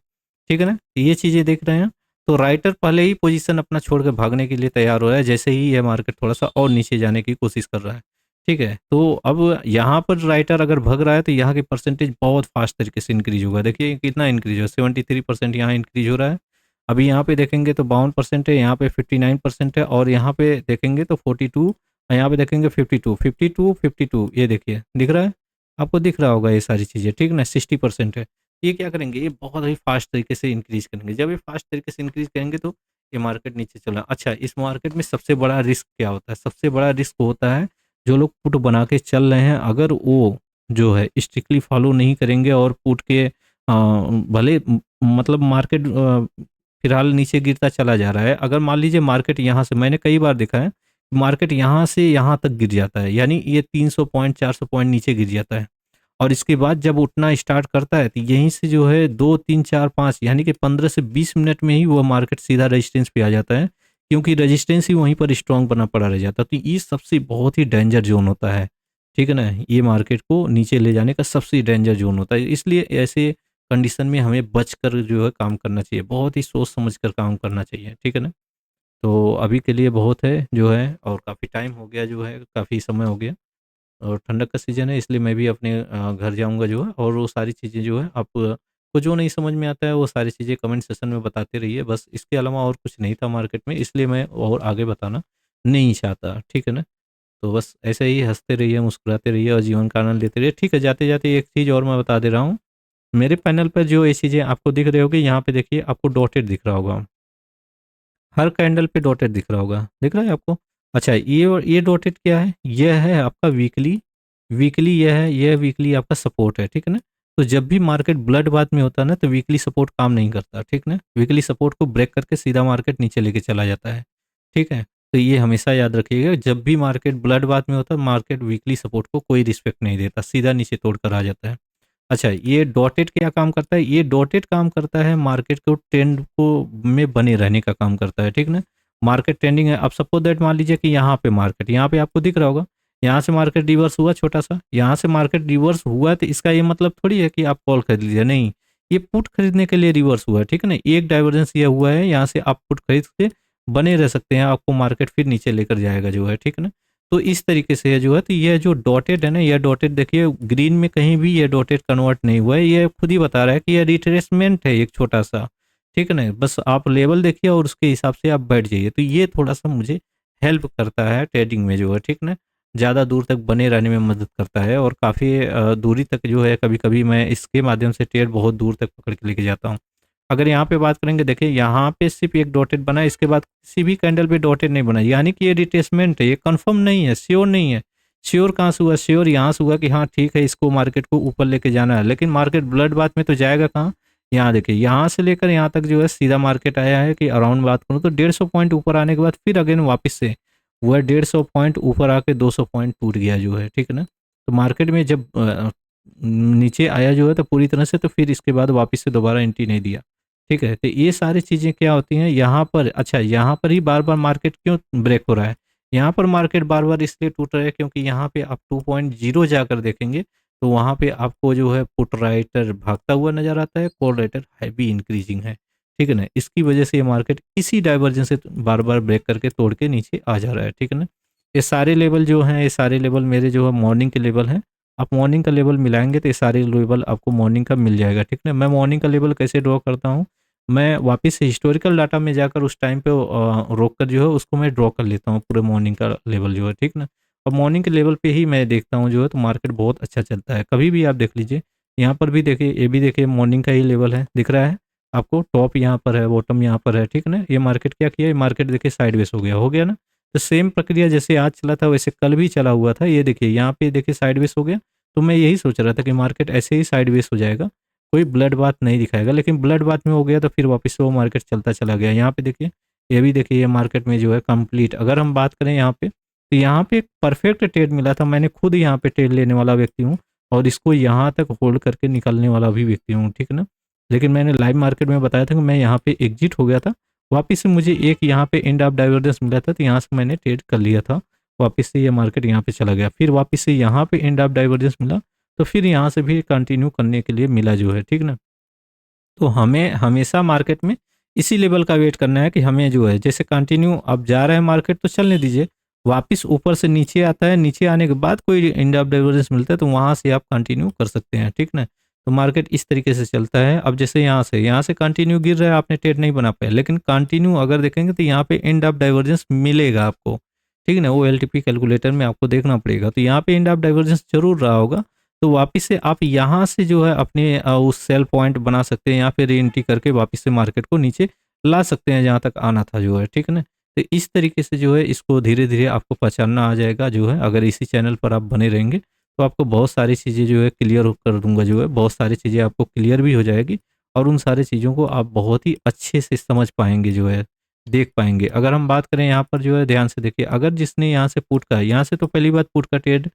ठीक है ना? ये चीज़ें देख रहे हैं। तो राइटर पहले ही पोजीशन अपना छोड़ के भागने के लिए तैयार हो रहा है, जैसे ही ये मार्केट थोड़ा सा और नीचे जाने की कोशिश कर रहा है, ठीक है? तो अब यहाँ पर राइटर अगर भग रहा है तो यहाँ की परसेंटेज बहुत फास्ट तरीके से इंक्रीज होगा। देखिए कितना इंक्रीज हो, 73% यहाँ इंक्रीज हो रहा है। अभी यहाँ पे देखेंगे तो 52% है, यहाँ पे 59% है, और यहाँ पे देखेंगे तो 42, और यहाँ पे देखेंगे 52, 52, 52, ये देखिए दिख रहा है? आपको दिख रहा होगा ये सारी चीज़ें, ठीक ना? 60% है। ये क्या करेंगे? ये बहुत ही फास्ट तरीके से इंक्रीज करेंगे। जब ये फास्ट तरीके से इंक्रीज करेंगे तो ये मार्केट नीचे चला। अच्छा, इस मार्केट में सबसे बड़ा रिस्क क्या होता है? सबसे बड़ा रिस्क होता है जो लोग पुट बना के चल रहे हैं, अगर वो जो है स्ट्रिक्टली फॉलो नहीं करेंगे और पुट के भले मतलब मार्केट फिलहाल नीचे गिरता चला जा रहा है। अगर मान लीजिए मार्केट यहाँ से, मैंने कई बार देखा है, मार्केट यहाँ से यहाँ तक गिर जाता है, यानी ये 300 पॉइंट 400 पॉइंट नीचे गिर जाता है। और इसके बाद जब उठना स्टार्ट करता है तो यहीं से जो है 2 3 4 5 यानी कि 15 से 20 मिनट में ही वो मार्केट सीधा रेजिस्टेंस पे आ जाता है, क्योंकि रेजिस्टेंस ही वहीं पर स्ट्रांग बना पड़ा रह जाता है। तो ये सबसे बहुत ही डेंजर जोन होता है, ठीक है ना? ये मार्केट को नीचे ले जाने का सबसे डेंजर जोन होता है। इसलिए ऐसे कंडीशन में हमें बचकर जो है काम करना चाहिए, बहुत ही सोच समझ कर काम करना चाहिए, ठीक है ना? तो अभी के लिए बहुत है जो है, और काफ़ी टाइम हो गया जो है, काफ़ी समय हो गया, और ठंडक का सीज़न है, इसलिए मैं भी अपने घर जाऊँगा जो है, और वो सारी चीज़ें जो है आप को जो नहीं समझ में आता है वो सारी चीज़ें कमेंट सेक्शन में बताते रहिए। बस इसके अलावा और कुछ नहीं था मार्केट में, इसलिए मैं और आगे बताना नहीं चाहता, ठीक है ना? तो बस ऐसे ही हँसते रहिए, मुस्कुराते रहिए और जीवन का आनंद लेते रहिए। ठीक है, जाते-जाते एक चीज़ और मैं बता दे रहा हूँ। मेरे पैनल पर जो ये चीज़ें आपको दिख रही होगी, यहाँ पे देखिए आपको डॉटेड दिख रहा होगा। हर कैंडल पे डॉटेड दिख रहा होगा, दिख रहा है आपको? अच्छा, ये और ये डॉटेड क्या है? ये है आपका वीकली वीकली यह है, यह वीकली आपका सपोर्ट है, ठीक है ना। तो जब भी मार्केट ब्लड बाथ में होता है ना, तो वीकली सपोर्ट काम नहीं करता, ठीक ना। वीकली सपोर्ट को ब्रेक करके सीधा मार्केट नीचे लेके चला जाता है, ठीक है। तो ये हमेशा याद रखिएगा, जब भी मार्केट ब्लड बाथ में होता है, मार्केट वीकली सपोर्ट को कोई रिस्पेक्ट नहीं देता, सीधा नीचे तोड़ कर आ जाता है। अच्छा, ये डॉटेड क्या काम करता है? ये डॉटेड काम करता है मार्केट को ट्रेंड को में बने रहने का काम करता है, ठीक ना। मार्केट ट्रेंडिंग है, अब सपोज दैट मान लीजिए कि यहाँ पे मार्केट, यहाँ पे आपको दिख रहा होगा, यहाँ से मार्केट रिवर्स हुआ छोटा सा, यहाँ से मार्केट रिवर्स हुआ, तो इसका ये मतलब थोड़ी है कि आप कॉल खरीद लीजिए, नहीं। ये पुट खरीदने के लिए रिवर्स हुआ है, ठीक है ना। एक डाइवर्जेंस ये हुआ है, यहाँ से आप पुट खरीद के बने रह सकते हैं, आपको मार्केट फिर नीचे लेकर जाएगा जो है, ठीक है ना। तो इस तरीके से है जो है, तो ये जो डॉटेड है ना, ये डॉटेड देखिए ग्रीन में कहीं भी ये डॉटेड कन्वर्ट नहीं हुआ है, ये खुद ही बता रहा है कि ये रिट्रेसमेंट है एक छोटा सा, ठीक है ना। बस आप लेवल देखिए और उसके हिसाब से आप बैठ जाइए, तो ये थोड़ा सा मुझे हेल्प करता है ट्रेडिंग में जो है, ठीक ना। ज़्यादा दूर तक बने रहने में मदद करता है, और काफ़ी दूरी तक जो है, कभी कभी मैं इसके माध्यम से ट्रेड बहुत दूर तक पकड़ के लेके जाता हूँ। अगर यहाँ पे बात करेंगे, देखिए यहाँ पे सिर्फ एक डॉटेड बना है, इसके बाद किसी भी कैंडल पे डॉटेड नहीं बना, यानी कि ये रिट्रेसमेंट है, ये कंफर्म नहीं है, श्योर नहीं है। श्योर कहाँ से हुआ? श्योर यहाँ से हुआ कि हाँ ठीक है, इसको मार्केट को ऊपर लेके जाना है, लेकिन मार्केट ब्लड बाथ में तो जाएगा कहाँ? यहाँ देखिए, यहाँ से लेकर यहाँ तक जो है सीधा मार्केट आया है, कि अराउंड बात करूँ तो 150 पॉइंट ऊपर आने के बाद फिर अगेन वापस से वह 150 पॉइंट ऊपर आके 200 पॉइंट टूट गया जो है, ठीक है ना। तो मार्केट में जब नीचे आया जो है, तो पूरी तरह से, तो फिर इसके बाद वापस से दोबारा एंट्री नहीं दिया, ठीक है। तो ये सारी चीज़ें क्या होती हैं यहाँ पर। अच्छा, यहाँ पर ही बार बार मार्केट क्यों ब्रेक हो रहा है? यहाँ पर मार्केट बार बार इसलिए टूट रहा है क्योंकि यहाँ पे आप 2.0 जाकर देखेंगे, तो वहाँ पे आपको जो है पुट राइटर भागता हुआ नजर आता है, कॉल राइटर हैवी इंक्रीजिंग है, ठीक है ना। इसकी वजह से ये मार्केट इसी डाइवर्जेंस से बार बार ब्रेक करके तोड़ के नीचे आ जा रहा है, ठीक है ना। ये सारे लेवल जो हैं, ये सारे लेवल मेरे जो है मॉर्निंग के लेवल हैं। आप मॉर्निंग का लेवल मिलाएंगे तो ये सारे लेवल आपको मॉर्निंग का मिल जाएगा, ठीक है। मैं मॉर्निंग का लेवल कैसे ड्रॉ करता हूँ, मैं वापस से हिस्टोरिकल डाटा में जाकर उस टाइम पे रोक कर जो है उसको मैं ड्रॉ कर लेता हूँ, पूरे मॉर्निंग का लेवल जो है, ठीक ना। और मॉर्निंग के लेवल पे ही मैं देखता हूँ जो है, तो मार्केट बहुत अच्छा चलता है। कभी भी आप देख लीजिए, यहाँ पर भी देखिए, ये भी देखिए मॉर्निंग का ही लेवल है, दिख रहा है आपको। टॉप यहाँ पर है, बॉटम यहाँ पर है, ठीक है ना। ये मार्केट क्या किया, ये मार्केट देखिए साइडवेज हो गया ना। तो सेम प्रक्रिया जैसे आज चला था वैसे कल भी चला हुआ था, ये देखिए यहाँ पे देखिए साइडवेज हो गया। तो मैं यही सोच रहा था कि मार्केट ऐसे ही साइडवेज हो जाएगा, कोई ब्लड बाथ नहीं दिखाएगा, लेकिन ब्लड बाथ में हो गया तो फिर वापस से वो मार्केट चलता चला गया। यहाँ पे देखिए, ये भी देखिए, ये मार्केट में जो है कंप्लीट, अगर हम बात करें यहाँ पे, तो यहाँ पे एक परफेक्ट ट्रेड मिला था। मैंने खुद यहाँ पे ट्रेड लेने वाला व्यक्ति हूँ, और इसको यहाँ तक होल्ड करके निकलने वाला भी व्यक्ति हूँ, ठीक है ना। लेकिन मैंने लाइव मार्केट में बताया था कि मैं यहाँ पे एग्जिट हो गया था, वापस से मुझे एक यहाँ पे एंड ऑफ डाइवर्जेंस मिला था, तो यहाँ से मैंने ट्रेड कर लिया था। वापस से ये मार्केट यहाँ पे चला गया, फिर वापस से यहाँ पे एंड ऑफ डाइवर्जेंस मिला, तो फिर यहाँ से भी कंटिन्यू करने के लिए मिला जो है, ठीक ना। तो हमें हमेशा मार्केट में इसी लेवल का वेट करना है, कि हमें जो है जैसे कंटिन्यू अब जा रहा है मार्केट तो चलने दीजिए, वापस ऊपर से नीचे आता है, नीचे आने के बाद कोई एंड ऑफ डाइवर्जेंस मिलता है तो वहाँ से आप कंटिन्यू कर सकते हैं, ठीक ना। तो मार्केट इस तरीके से चलता है। अब जैसे यहाँ से कंटिन्यू गिर रहा है, आपने ट्रेड नहीं बना पाया, लेकिन कंटिन्यू अगर देखेंगे तो यहाँ पे एंड ऑफ डाइवर्जेंस मिलेगा आपको, ठीक है ना। वो एलटीपी कैलकुलेटर में आपको देखना पड़ेगा, तो यहाँ पे एंड ऑफ डाइवर्जेंस जरूर रहा होगा। तो वापस से आप यहाँ से जो है अपने उस सेल पॉइंट बना सकते हैं, या फिर री एंट्री करके वापस से मार्केट को नीचे ला सकते हैं जहाँ तक आना था जो है, ठीक है ना। तो इस तरीके से जो है इसको धीरे धीरे आपको पहचानना आ जाएगा जो है, अगर इसी चैनल पर आप बने रहेंगे तो आपको बहुत सारी चीज़ें जो है क्लियर कर दूंगा जो है, बहुत सारी चीज़ें आपको क्लियर भी हो जाएगी, और उन सारी चीज़ों को आप बहुत ही अच्छे से समझ पाएंगे जो है, देख पाएंगे। अगर हम बात करें यहाँ पर जो है, ध्यान से देखिए, अगर जिसने यहाँ से पुट का, यहाँ से तो पहली बात पुट का ट्रेड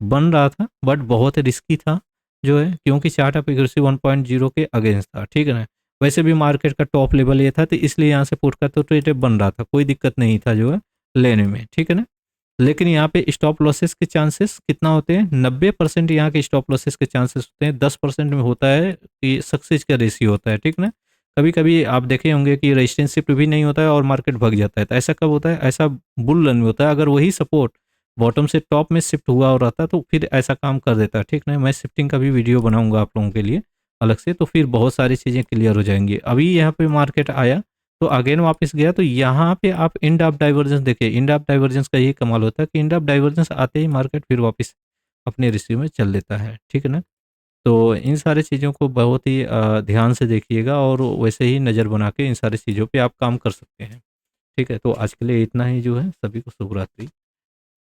बन रहा था, बट बहुत रिस्की था जो है, क्योंकि चार्ट ऑफ एक्यूरेसी 1.0 के अगेंस्ट था, ठीक है ना। वैसे भी मार्केट का टॉप लेवल ये था, तो इसलिए यहाँ से पुट का तो ट्रेड बन रहा था, कोई दिक्कत नहीं था जो है लेने में, ठीक है ना। लेकिन यहाँ पे स्टॉप लॉसेस के चांसेस कितना होते हैं? 90% यहाँ के स्टॉप लॉसेस के चांसेस होते हैं, 10% में होता है कि सक्सेस का रेशियो होता है, ठीक ना। कभी कभी आप देखे होंगे कि रेजिस्टेंस शिफ्ट भी नहीं होता है और मार्केट भग जाता है, तो ऐसा कब होता है? ऐसा बुल रन में होता है, अगर वही सपोर्ट बॉटम से टॉप में शिफ्ट हुआ और रहता तो फिर ऐसा काम कर देता, ठीक ना। मैं शिफ्टिंग का भी वीडियो बनाऊंगा आप लोगों के लिए अलग से, तो फिर बहुत सारी चीज़ें क्लियर हो जाएंगी। अभी यहाँ पे मार्केट आया तो अगेन वापस गया, तो यहाँ पे आप एंड ऑफ डाइवर्जेंस देखिए, एंड ऑफ डाइवर्जेंस का ये कमाल होता है कि एंड ऑफ डाइवर्जेंस आते ही मार्केट फिर वापस अपने रेशियो में चल लेता है, ठीक है ना। तो इन सारी चीज़ों को बहुत ही ध्यान से देखिएगा, और वैसे ही नज़र बना के इन सारी चीज़ों पे आप काम कर सकते हैं, ठीक है। तो आज के लिए इतना ही जो है, सभी को शुभ रात्रि।